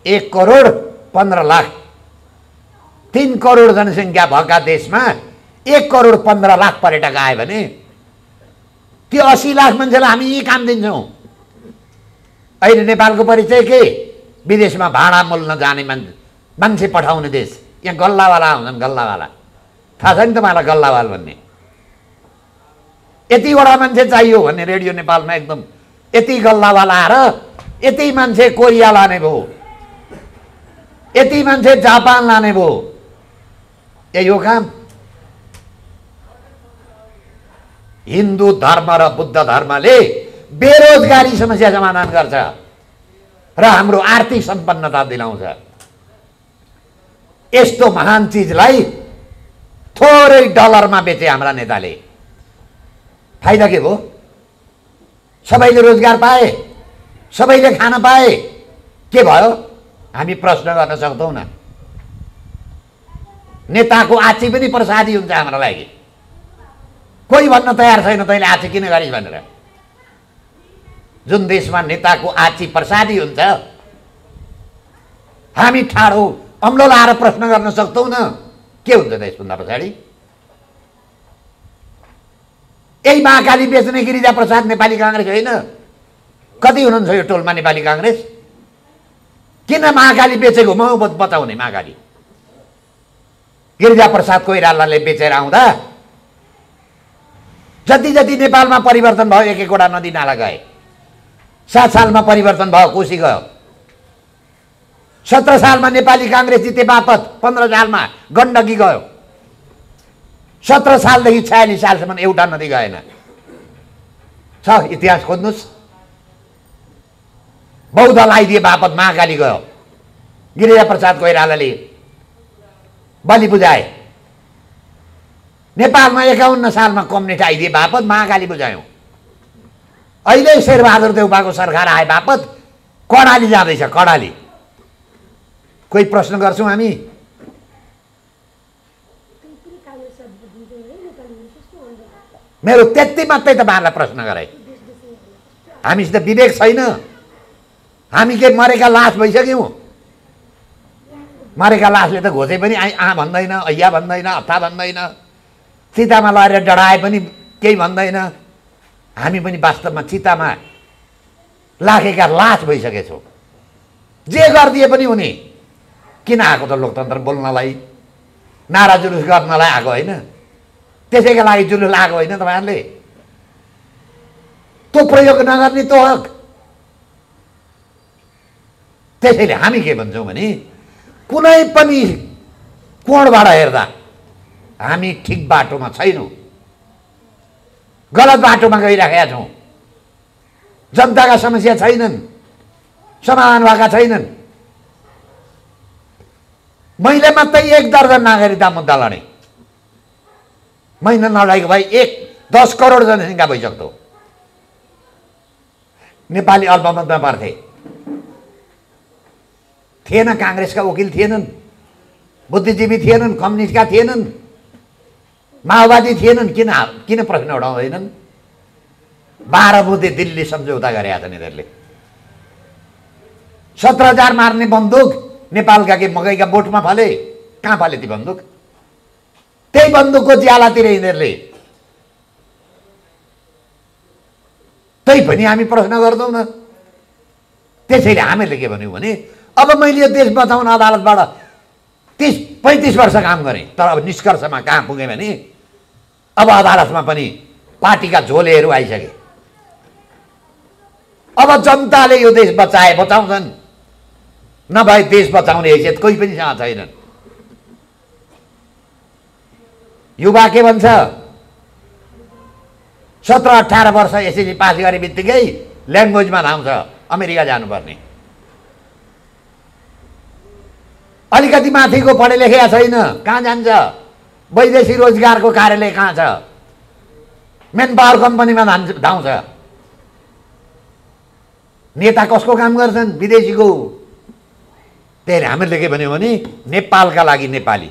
[SPEAKER 1] 1 करोड 15 लाख। 3 करोड जनसङ्ख्या भएका देशमा 1 करोड 15 लाख पर्यटक आयो भने त्यो 80 लाख मान्छेलाई हामी यी काम दिन्छौँ। अहिले नेपालको परिचय के? विदेशमा भाडा मोल्न जाने मान्छे पठाउने देश। यहाँ गल्लावाला हुन्छन्, गल्लावाला। थाहा छ नि तपाईँलाई गल्लावाल भन्ने? यतिवटा मान्छे चाहियो भन्ने रेडियो नेपालमा एकदम यति गल्लावाला आएर यति मान्छे कोरिया लाने भयो, यति मान्छे जापान लाने भयो। यो काम हिन्दू धर्म र बुद्ध धर्मले बेरोजगारी समस्या समाधान गर्छ र हाम्रो आर्थिक सम्पन्नता दिलाउँछ। यस्तो महान चिजलाई थोरै डलरमा बेचे हाम्रा नेताले। फाइदा के भयो? सबैले रोजगार पाए, सबैले खान पाए, के भयो? हामी प्रश्न गर्न सक्दैनौँ न। नेताको आची पनि प्रसादी हुन्छ हाम्रो लागि। कोही भन्न तयार छैन तैँले आची किन गरिस् भनेर। जुन देशमा नेताको आची प्रसादी हुन्छ, हामी ठाडो अम्लो लाएर प्रश्न गर्न सक्दैनौँ न। के हुन्छ त यसभन्दा पछाडि? यही महाकाली बेच्ने गिरिजा प्रसाद नेपाली काङ्ग्रेस होइन? कति हुनुहुन्छ यो टोलमा नेपाली काङ्ग्रेस? किन महाकाली बेचेको? म बताउने महाकाली गिरिजा प्रसाद कोइरालाले बेचेर आउँदा जति जति नेपालमा परिवर्तन भयो, एक एकवटा नदी नाला गए। 7 सालमा परिवर्तन भयो, कोशी गयो। 17 सालमा नेपाली काङ्ग्रेस जिते बापत, 15 सालमा गण्डकी गयो। 17 सालदेखि 46 सालसम्म एउटा नदी गएन। छ इतिहास खोज्नुहोस्। बौद्ध लगाइदिए बापत महाकाली गयो। गिरिजा प्रसाद कोइरालाले बलि बुझाए। नेपालमा 51 सालमा कम्युनिस्ट आइदिए बापत महाकाली बुझायौँ। अहिले शेरबहादुर देउपाको सरकार आए बापत कडाली जाँदैछ। कडाली कोही प्रश्न गर्छौँ हामी? मेरो त्यति मात्रै तपाईँहरूलाई प्रश्न गरे। हामीसित विवेक छैन। हामी के मरेका लास भइसक्यौँ? मरेका लासले त घोचे पनि भन्दैन, ऐया भन्दैन, हत्ता भन्दैन, चितामा लगेर डढाए पनि केही भन्दैन। हामी पनि वास्तवमा चितामा लागेका लास भइसकेछौँ। जे गरिदिए पनि हुने। किन आएको त लोकतन्त्र बोल्नलाई, नारा जुलुस गर्नलाई आएको होइन? त्यसैका लागि जुलुस आएको होइन तपाईँहरूले? त्यो प्रयोग नगर्ने तो हक। त्यसैले हामी के भन्छौँ भने कुनै पनि कोणबाट हेर्दा हामी ठिक बाटोमा छैनौँ, गलत बाटोमा गइराखेका छौँ। जनताका समस्या छैनन्, समाधान भएका छैनन्। मैले मात्रै 1 दर्जन नागरिकता मुद्दा लडेँ। मैले नलडेको भए 10 करोड जनसङ्ख्या भइसक्थ्यो। नेपाली अल्पमतमा पर्थे। थिएन, काङ्ग्रेसका वकिल थिएनन्, बुद्धिजीवी थिएनन्, कम्युनिस्टका थिएनन्, माओवादी थिएनन्। किन प्रश्न उठाउँदैनन्? 12 बुद्धे दिल्ली सम्झौता गरेका छन् यिनीहरूले। 17,000 मार्ने बन्दुक नेपालका के मकैका बोटमा फले? कहाँ फले ती बन्दुक? त्यही बन्दुकको ज्यालातिर यिनीहरूले। त्यही पनि हामी प्रश्न गर्दैनौँ न। त्यसैले हामीले के भन्यौँ भने अब मैले यो देश बचाउन अदालतबाट 30-35 वर्ष काम गरेँ, तर अब निष्कर्षमा कहाँ पुगेँ भने अब अदालतमा पनि पार्टीका झोलेहरू आइसके। अब जनताले यो देश बचाउँछन्, नभए देश बचाउने हैसियत कोही पनि छैनन्। युवा के भन्छ? 17-18 वर्ष एसएससी पास गरे बित्तिकै ल्याङ्ग्वेजमा धाउँछ, अमेरिका जानुपर्ने। अलिकति माथिको पढे लेखेका छैन, कहाँ जान्छ? वैदेशिक रोजगारको कार्यालय कहाँ छ? मेन पावर कम्पनीमा धाउँछ। नेता कसको काम गर्छन्? विदेशीको। त्यही हामीले के भन्यौँ भने नेपालका लागि नेपाली।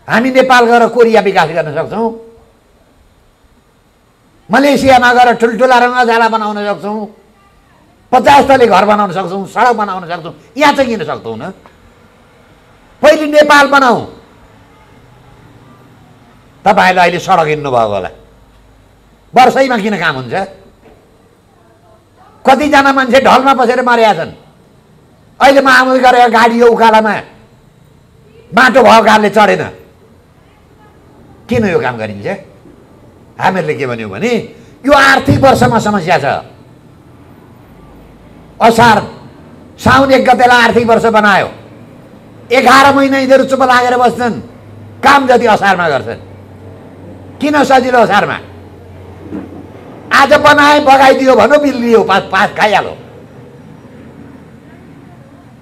[SPEAKER 1] हामी नेपाल गएर कोरिया विकास गर्न सक्छौँ, मलेसियामा गएर ठुल्ठुला रङ्गशाला बनाउन सक्छौँ, 50 तले घर बनाउन सक्छौँ, सडक बनाउन सक्छौँ। यहाँ चाहिँ किन सक्छौँ न? पहिले नेपाल बनाऊ। तपाईँहरूले अहिले सडक हिँड्नुभएको होला, वर्षैमा किन काम हुन्छ? कतिजना मान्छे ढलमा बसेर मरेका छन्। अहिले महामुद गरेर गाडी यो उकालामा बाटो भएको कारणले चढेन। किन यो काम गरिन्छ? हामीहरूले के भन्यौँ भने यो आर्थिक वर्षमा समस्या छ। असार साउन 1 गतेलाई आर्थिक वर्ष बनायो। 11 महिना यिनीहरू चुप लागेर बस्छन्, काम जति असारमा गर्छन्। किन सजिलो असारमा? आज बनाए बगाइदियो भनौँ, बिल लियो, पास खाइहाल्यो।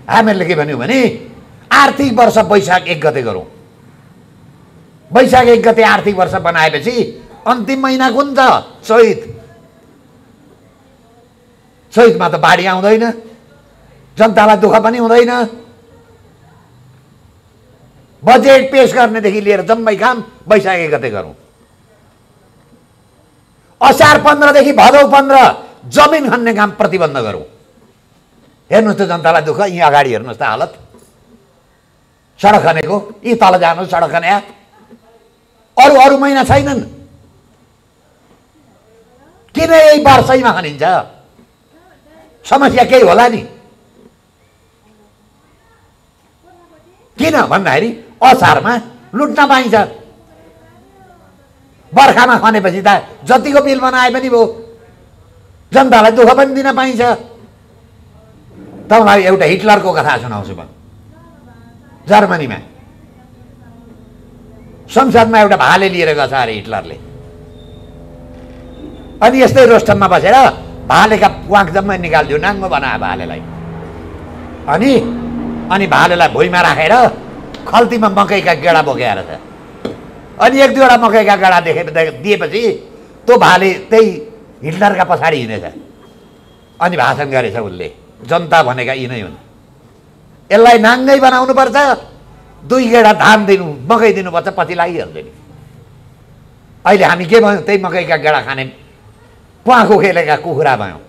[SPEAKER 1] हामीहरूले के भन्यौँ भने आर्थिक वर्ष वैशाख 1 गते गरौँ। वैशाख 1 गते आर्थिक वर्ष बनाएपछि अन्तिम महिना कुन छ? चैत। चैतमा त बाढी आउँदैन, जनतालाई दुःख पनि हुँदैन। बजेट पेश गर्नेदेखि लिएर जम्मै काम वैशाख 1 गते गरौँ। असार 15 देखि भदौ 15 जमिन खन्ने काम प्रतिबन्ध गरौँ। हेर्नुहोस् त जनतालाई दुःख। यी अगाडि हेर्नुहोस् त हालत सडक खनेको। यी तल जानुहोस् सडक खने। अरू अरू महिना छैनन्। किन यही वर्षैमा खनिन्छ? समस्या केही होला नि? किन भन्दाखेरि असारमा लुट्न पाइन्छ, बर्खामा खनेपछि त जतिको बिल बनाए पनि भयो, जनतालाई दुःख पनि दिन पाइन्छ। तपाईँलाई एउटा हिटलरको कथा सुनाउँछु म। जर्मनीमा संसदमा एउटा भाले लिएर गछ अरे हिटलरले। अनि यस्तै रोस्टममा बसेर भालेका प्वाख जम्मै निकालिदियो, नाङ्गो बनायो भालेलाई। अनि भालेलाई भुइँमा राखेर खल्तीमा मकैका गेडा बोकेर छ। अनि 1-2वटा मकैका गेडा दिएपछि त्यो भाले त्यही हिटलरका पछाडि हिँडेछ। अनि भाषण गरेछ उसले, जनता भनेका यिनै हुन्, यसलाई नाङ्गै बनाउनुपर्छ, 2 गेडा धान दिनु मकै दिनुपर्छ, पछि लागिहाल्छ नि। अहिले हामी के भयौँ? त्यही मकैका गेडा खाने प्वाख उखेलेका कुखुरा भयौँ।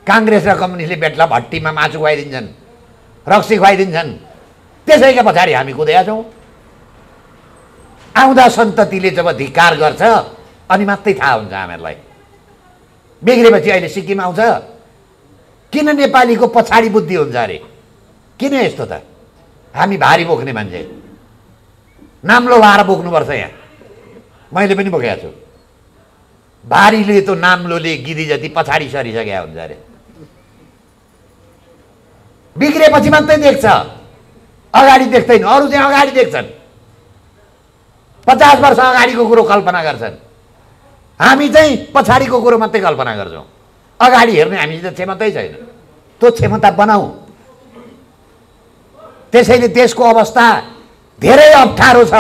[SPEAKER 1] काङ्ग्रेस र कम्युनिस्टले बेटला भट्टीमा मासु खुवाइदिन्छन्, रक्सी खुवाइदिन्छन्, त्यसैका पछाडि हामी कुदेका छौँ। आउँदा सन्ततिले जब धिक्कार गर्छ अनि मात्रै थाहा हुन्छ हामीहरूलाई। बिग्रेपछि अहिले सिक्किम आउँछ, किन नेपालीको पछाडि बुद्धि हुन्छ अरे? किन यस्तो त? हामी भारी बोक्ने मान्छे, नाम्लो लाएर बोक्नुपर्छ। यहाँ मैले पनि बोकेको छु। भारीले त नाम्लोले गिदी जति पछाडि सरिसकेका हुन्छ अरे। बिग्रेपछि मात्रै देख्छ, अगाडि देख्दैन। अरू चाहिँ अगाडि देख्छन्, 50 वर्ष अगाडिको कुरो कल्पना गर्छन्। हामी चाहिँ पछाडिको कुरो मात्रै कल्पना गर्छौँ, अगाडि हेर्ने हामीसित क्षमतै छैन। त्यो क्षमता बनाऊ। त्यसैले देशको अवस्था धेरै अप्ठ्यारो छ।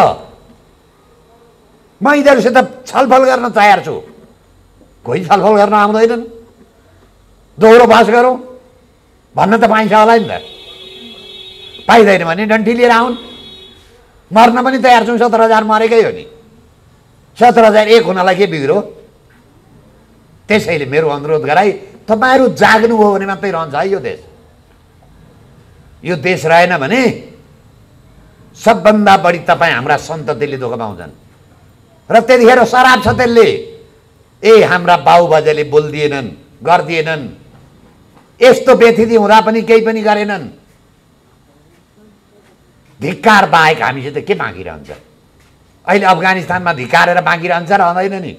[SPEAKER 1] म यिनीहरूसित छलफल गर्न तयार छु। कोही छलफल गर्न आउँदैनन्। दोहोरो बास गरौँ भन्न त पाइन्छ होला नि त। पाइँदैन भने डन्ठी लिएर आउन्। मर्न पनि तयार छौँ। 17,000 मरेकै हो नि। 17,001 हुनलाई के बिग्रो? त्यसैले मेरो अनुरोध गराई, तपाईँहरू जाग्नुभयो भने मात्रै रहन्छ है यो देश। यो देश रहेन भने सबभन्दा बढी तपाईँ हाम्रा सन्ततिले दुःख पाउँछन्। र त्यतिखेर शराब छ त्यसले। हाम्रा बाउबाजेले बोल्दिएनन्, गर्दिएनन्, यस्तो व्यथिति हुँदा पनि केही पनि गरेनन्। धिक्कार बाहेक हामीसित के बाँकी रहन्छ? अहिले अफगानिस्तानमा धिक्कारेर बाँकी रहन्छ र रहँदैन नि।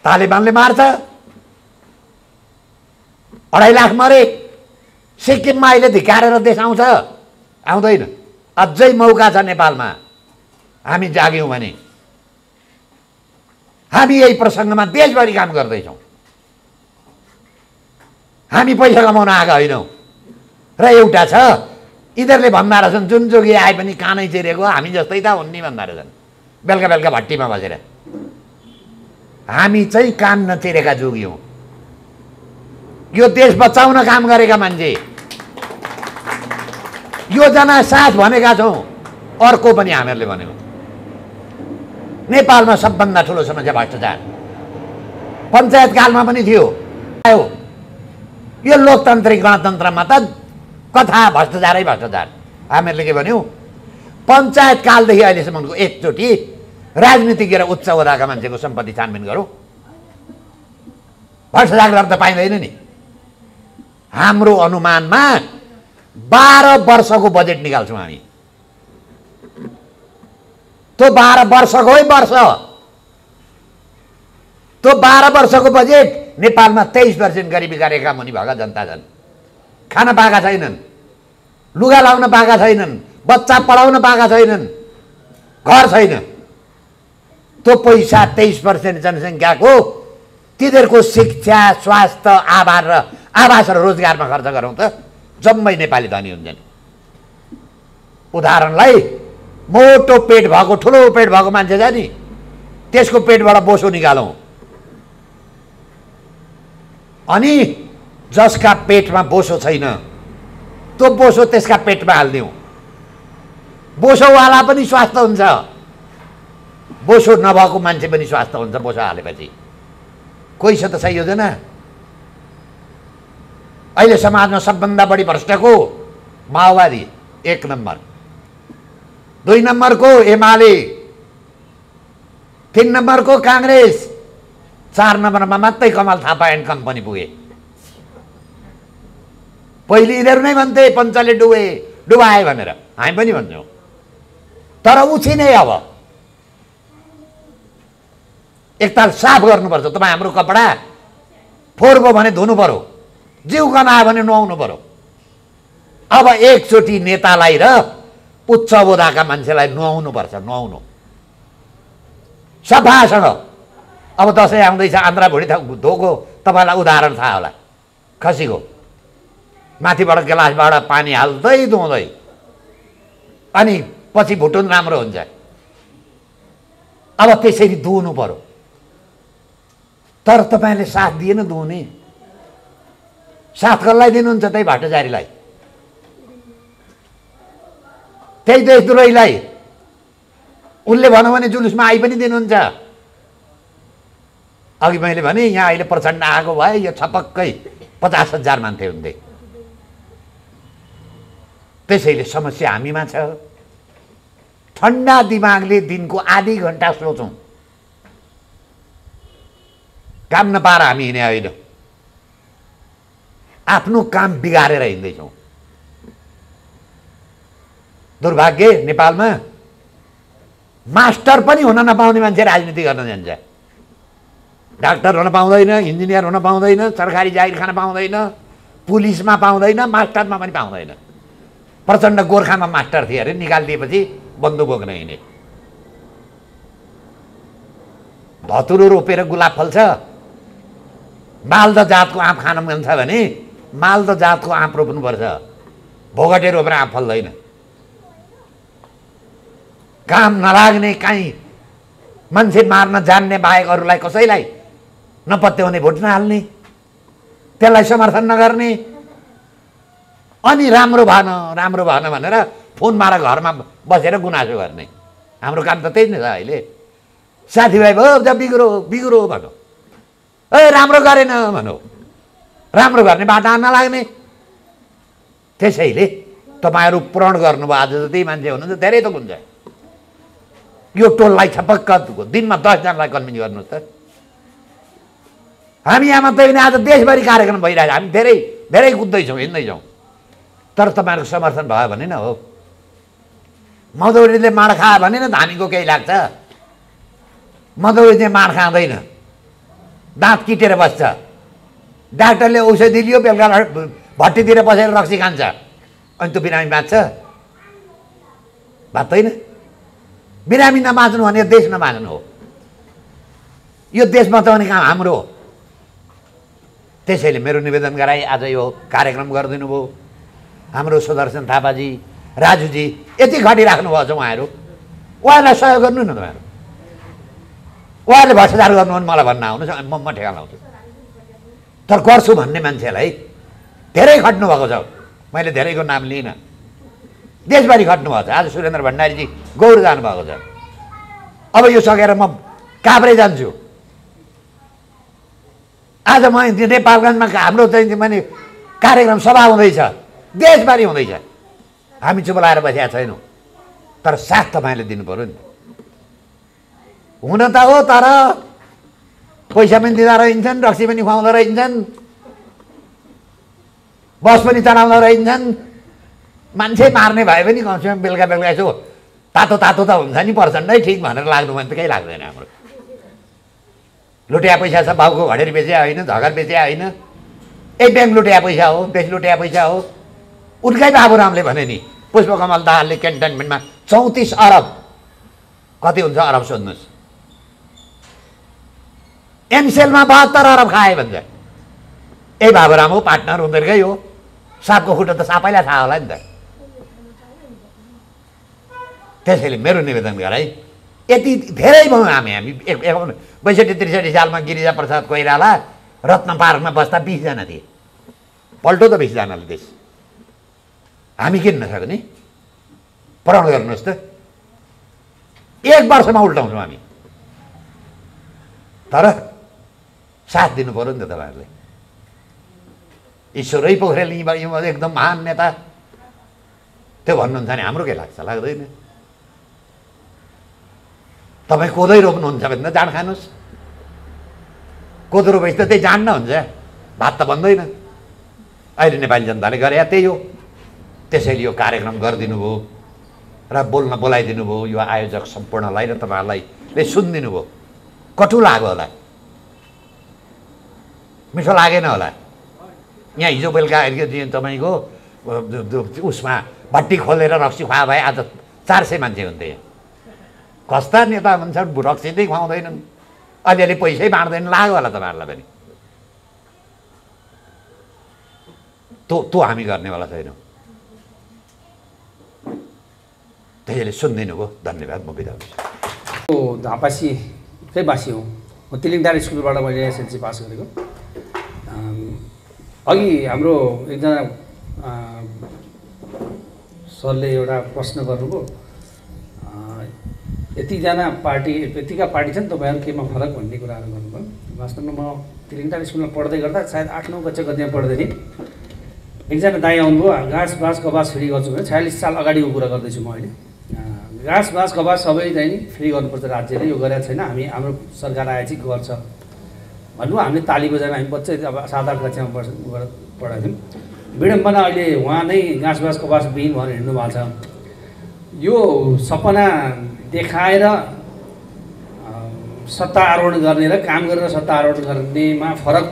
[SPEAKER 1] तालिबानले मार्छ, 2.5 लाख मरे। सिक्किममा अहिले धिक्कारेर देश आउँछ? आउँदैन। अझै मौका छ नेपालमा। हामी जाग्यौँ भने। हामी यही प्रसङ्गमा देशभरि काम गर्दैछौँ। हामी पैसा कमाउन आएका होइनौँ। र एउटा छ, यिनीहरूले भन्दा रहेछन् जुन जोगी आए पनि कानै चिरेको हामी जस्तै त हुन् नि भन्दा रहेछन्, बेलुका बेलुका भट्टीमा बसेर। हामी चाहिँ कान नचिरेका जोगी हौँ। यो देश बचाउन काम गरेका मान्छे, योजना साथ भनेका छौँ। अर्को पनि हामीहरूले भनेको। नेपालमा सबभन्दा ठुलो समस्या भ्रष्टाचार। पञ्चायत कालमा पनि थियो, आयो। यो लोकतान्त्रिक गणतन्त्रमा त कथा भ्रष्टाचारै भ्रष्टाचार। हामीहरूले के भन्यौँ? पञ्चायत कालदेखि अहिलेसम्मको एकचोटि राजनीति गरेर उच्च ओदाका मान्छेको सम्पत्ति छानबिन गरौँ। भ्रष्टाचार गर्न त पाइँदैन नि। हाम्रो अनुमानमा 12 वर्षको बजेट निकाल्छौँ हामी। त्यो 12 वर्षकै वर्ष, त्यो 12 वर्षको बजेट नेपालमा 23% गरिबीका रेखा मुनि भएका जनता छन्। खान पाएका छैनन्, लुगा लाउन पाएका छैनन्, बच्चा पढाउन पाएका छैनन्, घर छैन। त्यो पैसा 23% जनसङ्ख्याको तिनीहरूको शिक्षा, स्वास्थ्य, आवास र रोजगारमा खर्च गरौँ त। जम्मै नेपाली धनी हुन्छन्। उदाहरणलाई मोटो पेट भएको ठुलो पेट भएको मान्छे छ नि, त्यसको पेटबाट बोसो निकालौँ अनि जसका पेटमा बोसो छैन त्यो बोसो त्यसका पेटमा हालिदिउँ, बोसोवाला पनि स्वास्थ्य हुन्छ, बोसो नभएको मान्छे पनि स्वास्थ्य हुन्छ बोसो हालेपछि। कोही छ त सही योजना? अहिले समाजमा सबभन्दा बढी भ्रष्टको माओवादी 1 नम्बर, 2 नम्बरको एमाले, 3 नम्बरको काङ्ग्रेस, 4 नम्बरमा मात्रै कमल थापा एन्ड कम्पनी पुगे। पहिले यिनीहरू नै भन्थे पञ्चले डुबाए भनेर, हामी पनि भन्छौँ, तर उछिने अब एकताल साफ गर्नुपर्छ। तपाईँ हाम्रो कपडा फोहोर भयो भने धुनु पर्यो, जिउ गनायो भने नुहाउनु पर्यो। अब एकचोटि नेतालाई र उच्च ओदाका मान्छेलाई नुहाउनुपर्छ, नुहाउनु सफासँग। अब दसैँ आउँदैछ, आन्द्रा भुँडी धोको तपाईँलाई उदाहरण थाहा होला, खसीको माथिबाट गिलासबाट पानी हाल्दै धुँदै अनि पछि भुटुन राम्रो हुन्छ। अब त्यसरी धुनु पर्यो, तर तपाईँले साथ दिएन धुने। साथ कसलाई दिनुहुन्छ? त्यही भट्टाचारीलाई, त्यही देशद्रोहीलाई। उनले भन्यो भने जुलुसमा आइ पनि दिनुहुन्छ। अघि मैले भने यहाँ अहिले प्रचण्ड आएको भए यो छपक्कै 50,000 मान्थे हुन्थे। त्यसैले समस्या हामीमा छ। ठन्डा दिमागले दिनको आधी घन्टा सोचौँ, काम नपाएर हामी हिँडे होइन, आफ्नो काम बिगारेर हिँड्दैछौँ। दुर्भाग्य नेपालमा मास्टर पनि हुन नपाउने मान्छे राजनीति गर्न जान्छ। डाक्टर हुन पाउँदैन, इन्जिनियर हुन पाउँदैन, सरकारी जागिर खान पाउँदैन, पुलिसमा पाउँदैन, मास्टरमा पनि पाउँदैन। प्रचण्ड गोर्खामा मास्टर थिए अरे, निकालिदिएपछि बन्दुक बोक्न हिँडे। धतुरो रोपेर गुलाब फल्छ, मालदा जातको आँप खान मन छ भने मालदा जातको आँप रोप्नुपर्छ, भोगटे रोपेर आँप फल्दैन। काम नलाग्ने काहीँ मान्छे मार्न जान्ने बाहेक अरूलाई कसैलाई नपत्याउने भोट नहाल्ने, त्यसलाई समर्थन नगर्ने, अनि राम्रो भएन भनेर फोन मार घरमा बसेर गुनासो गर्ने। हाम्रो काम त त्यही नै छ अहिले। साथीभाइ भयो जब बिग्रो भनौँ, राम्रो गरेन भनौँ, राम्रो गर्ने बाटा नलाग्ने। त्यसैले तपाईँहरू प्रण गर्नुभयो, आज जति मान्छे हुनुहुन्छ धेरै त हुन्छ, यो टोललाई छपक्क दिनमा 10 जनालाई कन्भिन्स गर्नुहोस् त। हामी यहाँ मात्रै होइन, आज देशभरि कार्यक्रम भइरहेछ, हामी धेरै धेरै कुद्दैछौँ, हिँड्दैछौँ, तर तपाईँहरूको समर्थन भयो भने न हो। मधौरीले माड खायो भने न धामीको केही लाग्छ, मधौरी चाहिँ माड खाँदैन, दाँत किटेर बस्छ, डाक्टरले औषधि लियो बेलुका भट्टीतिर बसेर रक्सी खान्छ, अनि त्यो बिरामी बाँच्छ? बाँच्दैन। बिरामी नबाँच्नु भने देश नबाँच्नु हो। यो देश बचाउने काम हाम्रो हो। त्यसैले मेरो निवेदन गराई आज यो कार्यक्रम गरिदिनु भयो। हाम्रो सुदर्शन थापाजी, राजुजी यति खटिराख्नु भएको छ, उहाँहरू उहाँलाई सहयोग गर्नु न तपाईँहरू। उहाँहरूले भ्रष्टाचार गर्नु भने मलाई भन्न आउनुहोस्, म ठेगा लाउँछु। तर गर्छु भन्ने मान्छेलाई धेरै खट्नु भएको छ, मैले धेरैको नाम लिइनँ, देशभरि खट्नु भएको छ। आज सुरेन्द्र भण्डारीजी गौर जानुभएको छ। अब यो सकेर म काभ्रे जान्छु। आज म नेपालगञ्जमा हाम्रो चाहिँ मैले कार्यक्रम सभा हुँदैछ, देशभरि हुँदैछ, हामी चुप लाएर बसेका छैनौँ, तर साथ तपाईँले दिनु पऱ्यो नि। हुन त हो, तर पैसा पनि दिँदा रहन्छन्, रक्सी पनि खुवाउँदो रहन्छन्, बस पनि चलाउँदो रहन्छन्। मान्छे मार्ने भए पनि कमसेकम बेलुका यसो तातो तातो त हुन्छ नि, प्रचण्डै ठिक भनेर लाग्नु भने त केही लाग्दैन। हाम्रो लुटिया पैसा छ, बाउको घडेरी बेचे होइन, झगर बेचे होइन, ब्याङ्क लुटिया पैसा हो, देश लुटिया पैसा हो। उनकै बाबुरामले भने नि, पुष्पकमल दाहालले क्यान्टनमेन्टमा 34 अरब, कति हुन्छ अरब सोध्नुहोस्, एमसेलमा 72 अरब खाए भन्छ। बाबुराम हो, पार्टनर उनीहरूकै हो, सापको खुट्टा त सापैलाई थाहा होला नि त। त्यसैले मेरो निवेदन गर है, यति धेरै भयौँ हामी 62-63 सालमा गिरिजा प्रसाद कोइराला रत्न पार्कमा बस्दा 20 जना थिए, पल्टो त 20 जनाले देश। हामी किन नसक्ने? प्रण गर्नुहोस् त, 1 वर्षमा उल्टाउँछौँ हामी। तर साथ दिनु पर्यो नि त तपाईँहरूले। ईश्वरै पोखरेल एकदम महान नेता त्यो भन्नुहुन्छ नि हाम्रो के लाग्छ? लाग्दैन। तपाईँ कोदै रोप्नुहुन्छ भने त जाँड खानुहोस्, कोदो रोपेपछि त त्यही जाँड न हुन्छ, भात त बन्दैन। अहिले नेपाली जनताले गरे त्यही हो। त्यसैले यो कार्यक्रम गरिदिनु भयो र बोलाइदिनु भयो यो आयोजक सम्पूर्णलाई र तपाईँहरूलाई सुनिदिनु भयो। कटु लाग्यो होला, मिठो लागेन होला। यहाँ हिजो बेलुका तपाईँको उसमा भट्टी खोलेर रक्सी खुवा भए आज 400 मान्छे हुन्थे। यहाँ कस्ता नेता हुन्छ, रक्सी चाहिँ खुवाउँदैनन्, अलिअलि पैसै बाँड्दैन, लाग्यो होला तपाईँहरूलाई पनि। त्यो हामी गर्नेवाला छैनौँ। त्यसैले सुनिदिनु भयो, धन्यवाद। म बिदा हुन्छु।
[SPEAKER 2] झापासीकै बासी हो म। तिलिङडाँडा स्कुलबाट मैले एसएलसी पास गरेको। अघि हाम्रो एकजना सरले एउटा प्रश्न गर्नुभयो, यतिजना पार्टी यतिका पार्टी छन्, तपाईँहरू केमा फरक भन्ने कुराहरू गर्नुभयो। वास्तवमा म तिलिङडाँडा स्कुलमा पढ्दै गर्दा सायद 8-9 कक्षा कतिमा पढ्दै थिएँ। एकजना दाइ आउनुभयो, घाँस बाँस कपास फ्री गर्छु भने 46 साल अगाडिको कुरा गर्दैछु म अहिले। घाँस बाँस कपास सबै चाहिँ नि फ्री गर्नुपर्छ, राज्यले यो गरेको छैन, हाम्रो सरकार आएपछि गर्छ भन्नु। हामीले ताली बजाएर हामी बच्चै अब 7-8 कक्षामा पढाएको थियौँ। विडम्बना अहिले उहाँ नै घाँस बाँस कपास बिन भनेर हिँड्नु भएको छ। यो सपना देखाएर सत्ता आरोहण गर्ने र काम गरेर सत्ता आरोहण गर्नेमा फरक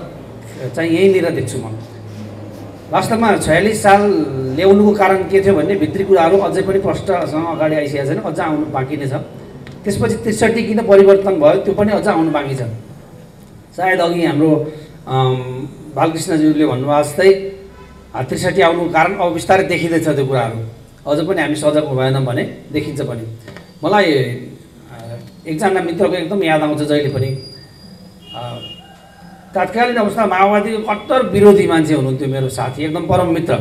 [SPEAKER 2] चाहिँ यहीँनिर देख्छु म। वास्तवमा 46 साल ल्याउनुको कारण के थियो भन्ने भित्री कुराहरू अझै पनि प्रष्टसँग अगाडि आइसकेको छैन, अझ आउनु बाँकी नै छ। त्यसपछि 63 किन परिवर्तन भयो त्यो पनि अझ आउनु बाँकी छ। सायद अघि हाम्रो बालकृष्णज्यूले भन्नुभएको जस्तै 63 आउनुको कारण अब बिस्तारै देखिँदैछ त्यो कुराहरू। अझ पनि हामी सजग भएनौँ भने देखिन्छ पनि। मलाई एकजना मित्रको एकदम याद आउँछ जहिले पनि। तत्कालीन अवस्था माओवादीको कट्टर विरोधी मान्छे हुनुहुन्थ्यो मेरो साथी, एकदम परम मित्र,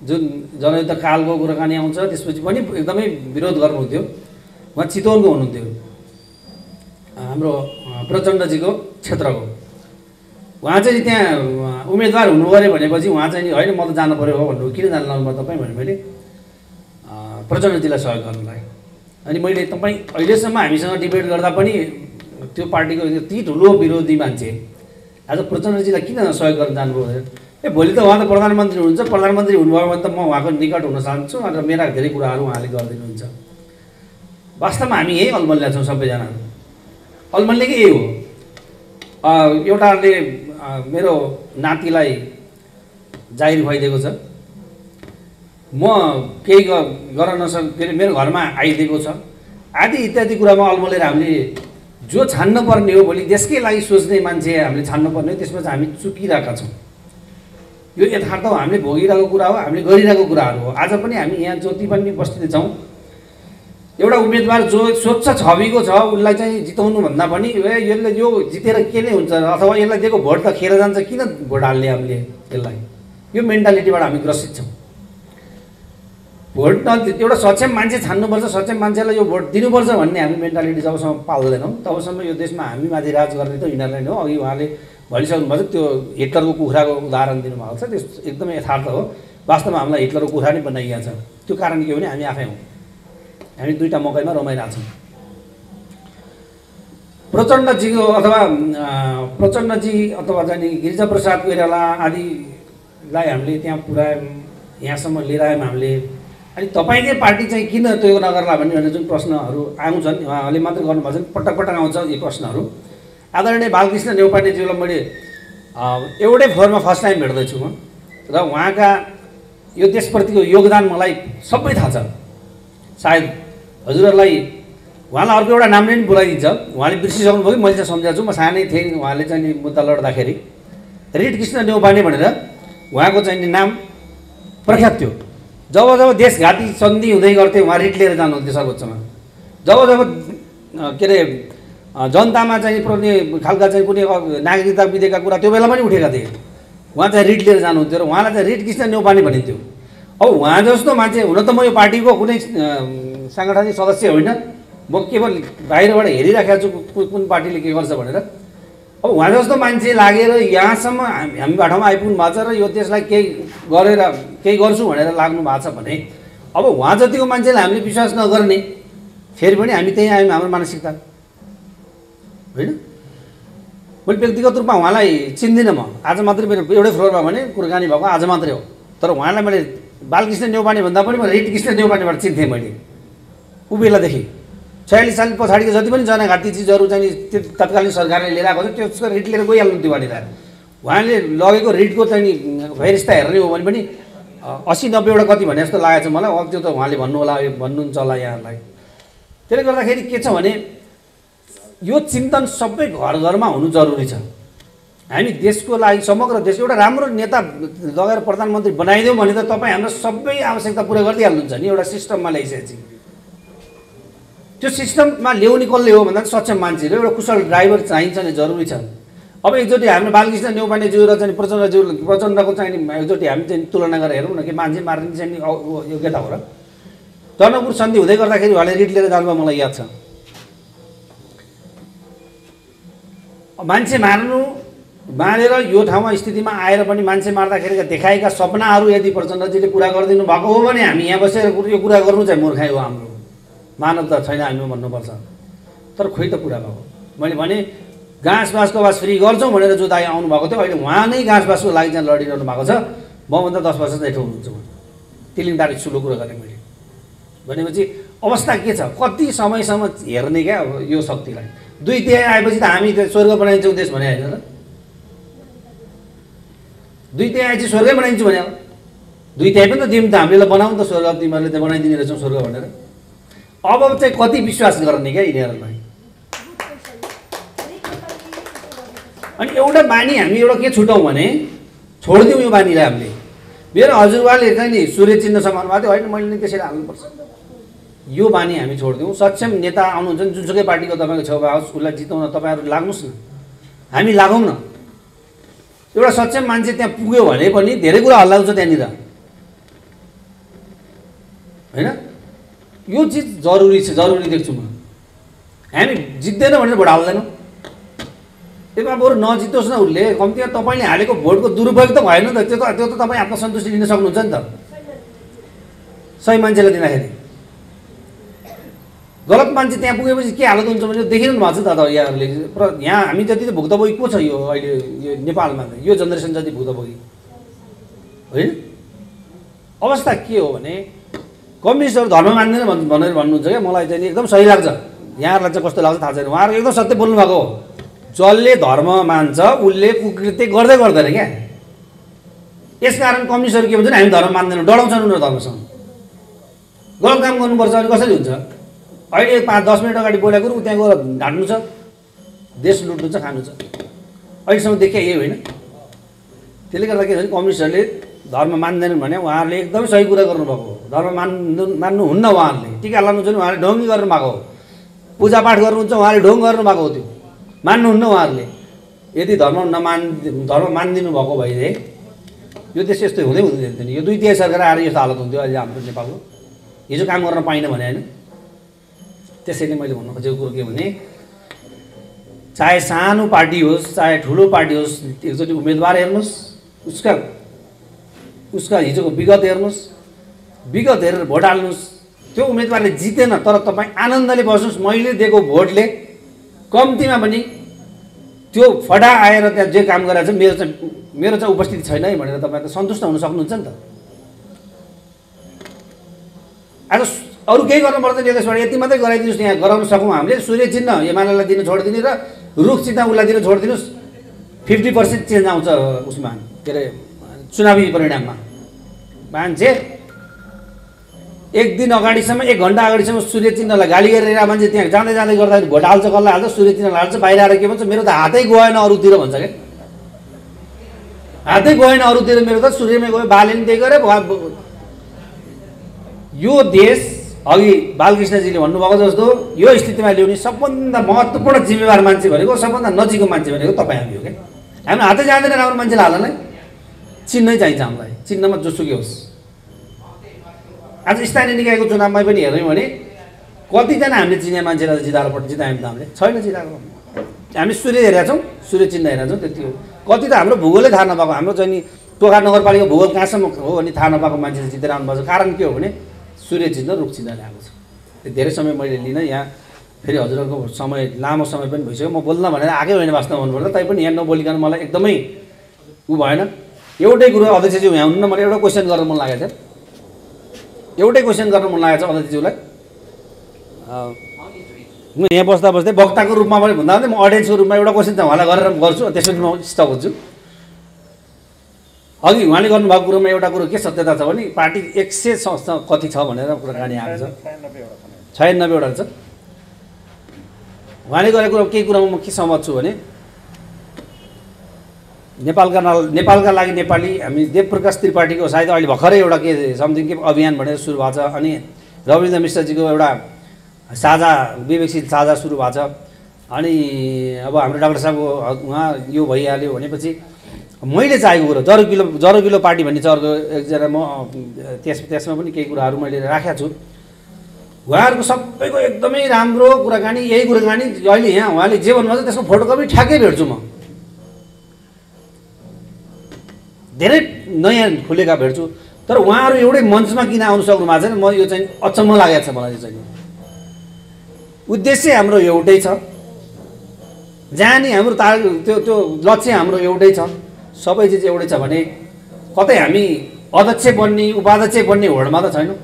[SPEAKER 2] जुन जनयुद्ध कालको कुराकानी आउँछ त्यसपछि पनि एकदमै विरोध गर्नुहुन्थ्यो। उहाँ चितवनको हुनुहुन्थ्यो, हाम्रो प्रचण्डजीको क्षेत्रको। उहाँ चाहिँ त्यहाँ उम्मेदवार हुनु गऱ्यो भनेपछि उहाँ चाहिँ होइन म त जानु पऱ्यो हो भन्नु। किन जानु लानु पर्यो तपाईँ भने मैले प्रचण्डजीलाई सहयोग गर्नुलाई। अनि मैले तपाईँ अहिलेसम्म हामीसँग डिबेट गर्दा पनि त्यो पार्टीको यति ठुलो विरोधी मान्छे आज प्रचण्डजीलाई किन सहयोग गर्न जानुभयो? भोलि त उहाँ त प्रधानमन्त्री हुनुहुन्छ, प्रधानमन्त्री हुनुभयो भने त म उहाँको निकट हुन चाहन्छु र मेरा धेरै कुराहरू उहाँले गरिदिनुहुन्छ। वास्तवमा हामी यही अल्मल्ल्या छौँ सबैजना। अल्मल्नेकै यही हो। एउटाले मेरो नातिलाई जागिर खुवाइदिएको छ, म केही गर्न के अरे मेरो घरमा आइदिएको छ आदि इत्यादि कुरामा अल्मलेर हामीले जो छान्न पर्ने हो, भोलि देशकै लागि सोच्ने मान्छे हामीले छान्नु पर्ने हो, त्यसमा चाहिँ हामी चुकिरहेका छौँ। यो यथार्थ हो, हामीले भोगिरहेको कुरा हो, हामीले गरिरहेको कुराहरू हो। आज पनि हामी यहाँ जति पनि उपस्थित छौँ, एउटा उम्मेदवार जो स्वच्छ छविको छ उसलाई चाहिँ जिताउनुभन्दा पनि यसले यो जितेर के नै हुन्छ अथवा यसलाई दिएको भोट त खेर जान्छ, किन भोट हाल्ने हामीले यसलाई, यो मेन्टालिटीबाट हामी ग्रसित छौँ। भोट एउटा सक्षम मान्छे छान्नुपर्छ, सक्षम मान्छेलाई यो भोट दिनुपर्छ भन्ने हामी मेन्टालिटी जबसम्म पाल्दैनौँ तबसम्म यो देशमा हामी माथि राज गर्ने त यिनीहरूलाई नै हो। अघि उहाँले भनिसक्नुभएको छ त्यो हिटलरको कुखुराको उदाहरण दिनुभएको छ, त्यस एकदमै यथार्थ हो। वास्तवमा हामीलाई हिटलरको कुखुरा नै बनाइएको छ। त्यो कारण के हो भने हामी आफै हौँ, हामी दुईवटा मकैमा रमाइरहेछौँ। प्रचण्डजीको अथवा प्रचण्डजी अथवा चाहिँ गिरिजाप्रसाद कोइराला आदिलाई हामीले त्यहाँ पुऱ्यायौँ, यहाँसम्म लिएर आयौँ हामीले। अनि तपाईँकै पार्टी चाहिँ किन त्यो नगर्ला भन्ने जुन प्रश्नहरू आउँछन्, उहाँहरूले मात्रै गर्नुभएको छ, पटक पटक आउँछ यी प्रश्नहरू। आदरणीय बालकृष्ण न्यौपानेज्यूलाई मैले एउटै फोरमा फर्स्ट टाइम भेट्दैछु म, र उहाँका यो देशप्रतिको योगदान मलाई सबै थाहा छ। सायद हजुरहरूलाई उहाँलाई अर्को एउटा नामले पनि बोलाइदिन्छ, उहाँले बिर्सिसक्नुभयो कि मैले चाहिँ सम्झाएको छु। म सानै थिएँ, उहाँले चाहिँ मुद्दा लड्दाखेरि रिट कृष्ण न्यौपाने भनेर उहाँको चाहिँ नि नाम प्रख्यात थियो। जब जब देशघाती सन्धि हुँदै गर्थ्यो उहाँ रिट लिएर जानुहुन्थ्यो सर्वोच्चमा। जब जब के अरे जनतामा चाहिँ पर्ने खालका चाहिँ कुनै नागरिकता विधेयकका कुरा त्यो बेला पनि उठेका थिए, उहाँ चाहिँ रिट लिएर जानुहुन्थ्यो र उहाँलाई चाहिँ रिट कृष्ण न्यौपाने भनिन्थ्यो। अब उहाँ जस्तो मान्छे, हुन त म यो पार्टीको कुनै साङ्गठनिक सदस्य होइन, म केवल बाहिरबाट हेरिराखेको छु कुन पार्टीले के गर्छ भनेर। अब उहाँ जस्तो मान्छे लागेर यहाँसम्म हामी बाटोमा आइपुग्नु भएको छ र यो देशलाई केही गरेर केही गर्छु भनेर लाग्नु भएको छ भने अब उहाँ जतिको मान्छेलाई हामीले विश्वास नगर्ने, फेरि पनि हामी त्यहीँ आयौँ हाम्रो मानसिकता होइन। मैले व्यक्तिगत रूपमा उहाँलाई चिन्दिनँ, म आज मात्रै मेरो एउटै फ्लोरमा भने कुराकानी भएको आज मात्रै हो, तर उहाँलाई मैले बालकृष्ण न्यौपाने भन्दा पनि म रिट कृष्ण न्यौपानेबाट चिन्थेँ मैले ऊ बेलादेखि। 46 साल पछाडिको जति पनि जनघाती चिजहरू चाहिँ त्यो तत्कालीन सरकारले लिएर आएको छ त्यसको रिट लिएर गइहाल्नुहुन्थ्यो भनेर उहाँले लगेको रिटको चाहिँ फेरिस्ता हेर्ने हो भने पनि 80-90 वटा कति भने जस्तो लागेको छ मलाई। अब त्यो त उहाँले भन्नु होला, भन्नुहुन्छ होला यहाँहरूलाई। त्यसले गर्दाखेरि के छ भने यो चिन्तन सबै घर घरमा हुनु जरुरी छ। हामी देशको लागि समग्र देश एउटा राम्रो नेता लगेर प्रधानमन्त्री बनाइदिउँ भने त तपाईँ हाम्रो सबै आवश्यकता पुरा गरिदिइहाल्नुहुन्छ नि एउटा सिस्टममा ल्याइसकेपछि। त्यो सिस्टममा ल्याउने कसले हो भन्दा सक्षम मान्छे र एउटा कुशल ड्राइभर चाहिन्छ नि, जरुरी छ। अब एकचोटि हाम्रो बालकृष्ण न्यौपानेज्यू र चाहिँ प्रचण्डको चाहिँ एकचोटि हामी चाहिँ तुलना गरेर हेरौँ न कि मान्छे मार्ने चाहिँ योग्यता हो र। जनकपुर सन्धि हुँदै गर्दाखेरि उहाँले रिट लिएर जानुभयो मलाई याद छ। मान्छे मारेर यो ठाउँमा स्थितिमा आएर पनि मान्छे मार्दाखेरिका देखाएका सपनाहरू यदि प्रचण्डजीले पुरा गरिदिनु भएको हो भने हामी यहाँ बसेर यो कुरा गर्नु चाहिँ मूर्खाइ हो, हाम्रो मानवता छैन हामी भन्नुपर्छ। तर खोइ त पुरा भएको। मैले भने घाँस बाँसको आवाज फ्री गर्छौँ भनेर जो दाइ आउनुभएको थियो अहिले उहाँ नै घाँस बाँसको लागि चाहिँ लडिरहनु भएको छ। मभन्दा 10 वर्ष चाहिँ ठुलो हुनुहुन्छ उहाँ। तिलिङदारी ठुलो कुरा गरेँ मैले। भनेपछि अवस्था के छ, कति समयसम्म हेर्ने क्या अब यो शक्तिलाई। 2/3 आएपछि त हामी स्वर्ग बनाइन्छौँ देश भने होइन र। 2/3 आएपछि स्वर्गै बनाइन्छु भने 2/3 पनि त दिउँ त हामीले बनाउँ त स्वर्ग, तिमीहरूले त बनाइदिने रहेछौँ स्वर्ग भनेर। अब चाहिँ कति विश्वास गर्ने क्या यिनीहरूलाई। अनि एउटा बानी हामी एउटा के छुटाउँ भने छोडिदिउँ यो बानीलाई हामीले। मेरो हजुरबाले चाहिँ नि सूर्य चिन्ह समाउनु भएको थियो, होइन मैले नै त्यसरी हाल्नुपर्छ। यो बानी हामी छोडिदिउँ। सक्षम नेता आउनुहुन्छ नि जुनसुकै पार्टीको तपाईँको छेउमा आओस् उसलाई जिताउन तपाईँहरू लाग्नुहोस् न, हामी लागौँ न। एउटा सक्षम मान्छे त्यहाँ पुग्यो भने पनि धेरै कुरा हल्लाउँछ त्यहाँनिर होइन। यो चिज जरुरी छ, जरुरी देख्छु म। हामी जित्दैन भनेर भोट हाल्दैनौँ। त्यसमा बरु नजितोस् न उसले, कम्तीमा तपाईँले हालेको भोटको दुरुपयोग त भएन त। त्यो त तपाईँ आत्मसन्तुष्टि लिन सक्नुहुन्छ नि त सही मान्छेलाई दिँदाखेरि। गलत मान्छे त्यहाँ पुगेपछि के हालत हुन्छ भने देखिरहनु भएको छ त यहाँहरूले। यहाँ हामी जति त भुक्तभोगी को छ यो अहिले यो नेपालमा त, यो जेनेरेसन जति भुक्तभोगी होइन। अवस्था के हो भने कम्युनिस्टहरू धर्म मान्दैन भनेर भन्नुहुन्छ क्या, मलाई चाहिँ एकदम सही लाग्छ। यहाँहरूलाई चाहिँ कस्तो लाग्छ थाहा छैन, उहाँहरू एकदम सत्य बोल्नु भएको हो। जसले धर्म मान्छ उसले कुकृत्य गर्दै गर्दैन क्या। यसकारण कम्युनिस्टहरू के भन्छ हामी धर्म मान्दैनौँ, डराउँछन् उनीहरू धर्मसँग। गलत काम गर्नुपर्छ अनि कसरी हुन्छ। अहिले 5-10 मिनट अगाडि बोलेको ऊ त्यहाँ गएर ढाँट्नु छ, देश लुट्नु छ, खानु छ। अहिलेसम्म देखिए यही होइन। त्यसले गर्दा के भन्छ कम्युनिस्टहरूले धर्म मान्दैनन् भने उहाँहरूले एकदमै सही कुरा गर्नुभएको हो। धर्म मान्नुहुन्न उहाँहरूले। टिका लाउनुहुन्छ भने उहाँले ढोङ्गी गर्नु भएको हो, पूजापाठ गर्नुहुन्छ उहाँले ढोङ गर्नु भएको हो, त्यो मान्नुहुन्न उहाँहरूले। यदि धर्म मानिदिनु भएको भए यो देश यस्तो हुँदै हुँदैन। यो 2/3 सरकार आएर यस्तो हालत हुन्थ्यो अहिले हाम्रो नेपालको। हिजो काम गर्न पाइनँ भने होइन। त्यसैले मैले भन्नु खोजेको कुरो के भने चाहे सानो पार्टी होस् चाहे ठुलो पार्टी होस्, एकचोटि उम्मेदवार हेर्नुहोस्, उसका हिजोको विगत हेर्नुहोस्, विगत हेरेर भोट हाल्नुहोस्। त्यो उम्मेदवारले जितेन तर तपाईँ आनन्दले बस्नुहोस्, मैले दिएको भोटले कम्तीमा पनि त्यो फडा आएर त्यहाँ जे काम गरेर चाहिँ मेरो चाहिँ उपस्थिति छैन है भनेर तपाईँ त सन्तुष्ट हुन सक्नुहुन्छ नि त। आज अरू केही गर्नु पर्दैन, यो देशबाट यति मात्रै गराइदिनुहोस्, यहाँ गराउन सकौँ हामीले। सूर्य चिन्ह एमालेलाई दिन छोडिदिने र रुख चिन्ह उसलाई दिन छोडिदिनुहोस्। 50% चेन्ज आउँछ उसमा के अरे चुनावी परिणाममा। मान्छे एक दिन अगाडिसम्म 1 घन्टा अगाडिसम्म सूर्य चिन्हलाई गाली गरेर मान्छे त्यहाँ जाँदै जाँदै गर्दाखेरि भोट हाल्छ, कसलाई हाल्छ, सूर्य चिन्हलाई हाल्छ, बाहिर आएर के भन्छ मेरो त हातै गएन अरूतिर भन्छ क्या। हातै गएन अरूतिर मेरो त सूर्यमै गयो बालेन त्यही गरे यो देश अघि बालकृष्णजीले भन्नुभएको जस्तो यो स्थितिमा ल्याउने सबभन्दा महत्त्वपूर्ण जिम्मेवार मान्छे भनेको सबभन्दा नजिकको मान्छे भनेको तपाईँ हामी हो क्या हामी हातै जाँदैन राम्रो मान्छेलाई हाल्नलाई चिन्नै चाहिन्छ हामीलाई चिन्नमा जोसुकै होस् आज स्थानीय निकायको चुनावमा पनि हेर्यौँ भने कतिजना हामीले चिने मान्छेलाई जिताएर जितायौँ त हामीले छैन जिताएको हामी सूर्य हेरेका छौँ सूर्य चिन्ह हेरेका छौँ त्यति हो कति त हाम्रो भूगोलै थाहा नपाएको हाम्रो चाहिँ नि टोखा नगरपालिका भूगोल कहाँसम्म हो भने थाहा नपाएको मान्छेले जितेर आउनुभएको छ कारण के हो भने सूर्य चिन्ह रुख चिन्ह ल्याएको छ धेरै समय मैले लिन यहाँ फेरि हजुरहरूको समय लामो समय पनि भइसक्यो म बोल्न भनेर आएकै होइन वास्तव भन्नुपर्दा तैपनि यहाँ नबोलिकन मलाई एकदमै ऊ भएन एउटै कुरो अध्यक्षज्यू यहाँ हुनु न मलाई एउटा क्वेसन गर्न मन लागेको थियो एउटै क्वेसन गर्न मन लागेको छ अध्यक्षज्यूलाई म यहाँ बस्दा बस्दै वक्ताको रूपमा पनि भन्दा म अडियन्सको रूपमा एउटा क्वेसन चाहिँ उहाँलाई गरेर गर्छु त्यसपछि म स्टप हुन्छु अघि उहाँले गर्नुभएको कुरोमा एउटा कुरो के सत्यता छ भने पार्टी 100 कति छ भनेर कुराकानी आएको छ 96वटा छ उहाँले गरेको कुरो केही कुरामा म के सहमत छु भने नेपालका लागि नेपाली हामी देवप्रकाश त्रिपाठीको सायद अहिले भर्खरै एउटा के समथिङ के अभियान भनेर सुरु भएको छ अनि रविन्द्र मिश्रजीको एउटा साझा विवेकशील साझा सुरु भएको छ अनि अब हाम्रो डाक्टर साहबको उहाँ यो भइहाल्यो भनेपछि मैले चाहेको कुरो जरो किलो पार्टी भन्ने छ अर्को एकजना म त्यसमा पनि केही कुराहरू मैले राखेको छु उहाँहरूको सबैको एकदमै राम्रो कुराकानी यही कुराकानी अहिले यहाँ उहाँले जे भन्नुहुन्छ त्यसको फोटोकपी ठ्याक्कै भेट्छु म धेरै नयाँ खुलेका भेट्छु तर उहाँहरू एउटै मञ्चमा किन आउनु सक्नु भएको छैन म यो चाहिँ अचम्म लागेको छ मलाई चाहिँ उद्देश्य हाम्रो एउटै छ जहाँ नि हाम्रो त्यो लक्ष्य हाम्रो एउटै छ सबै चिज एउटै छ भने कतै हामी अध्यक्ष बन्ने उपाध्यक्ष बन्ने होडमा त छैनौँ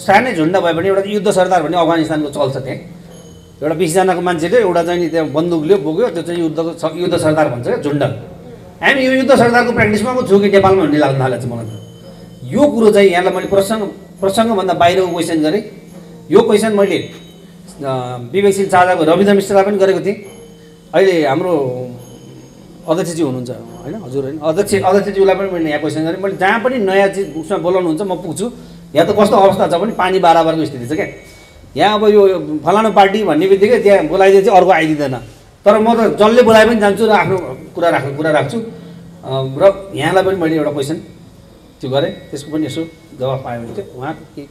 [SPEAKER 2] सानै झुन्ड भए पनि एउटा युद्ध सरदार भन्ने अफगानिस्तानको चल्छ त्यहाँ एउटा 20 जनाको मान्छेले एउटा चाहिँ नि त्यहाँ बन्दुक लियो बोक्यो त्यो चाहिँ युद्ध सरदार भन्छ क्या झुन्ड हामी यो युद्ध सरदारको प्र्याक्टिसमा पो छु कि नेपालमा भन्ने लाग्न थालेको छ मलाई त यो कुरो चाहिँ यहाँलाई मैले प्रसङ्गभन्दा बाहिरको क्वेसन गरेँ यो क्वेसन मैले विवेकशील साझाको रविन्द्र मिश्रलाई पनि गरेको थिएँ अहिले हाम्रो अध्यक्षज्यू हुनुहुन्छ होइन हजुर होइन अध्यक्षज्यूलाई पनि मैले यहाँ क्वेसन गरेँ मैले जहाँ पनि नयाँ चिज उसमा बोलाउनुहुन्छ म पुग्छु यहाँ त कस्तो अवस्था छ भने पानी बराबरको स्थिति छ क्या यहाँ अब यो फलानु पार्टी भन्ने बित्तिकै त्यहाँ बोलाइदिए चाहिँ अर्को आइदिँदैन तर म त जसले बोलाए पनि जान्छु र आफ्नो कुरा राख्छु र यहाँलाई पनि मैले एउटा क्वेसन त्यो गरेँ त्यसको पनि यसो जवाफ पायो भने चाहिँ उहाँको के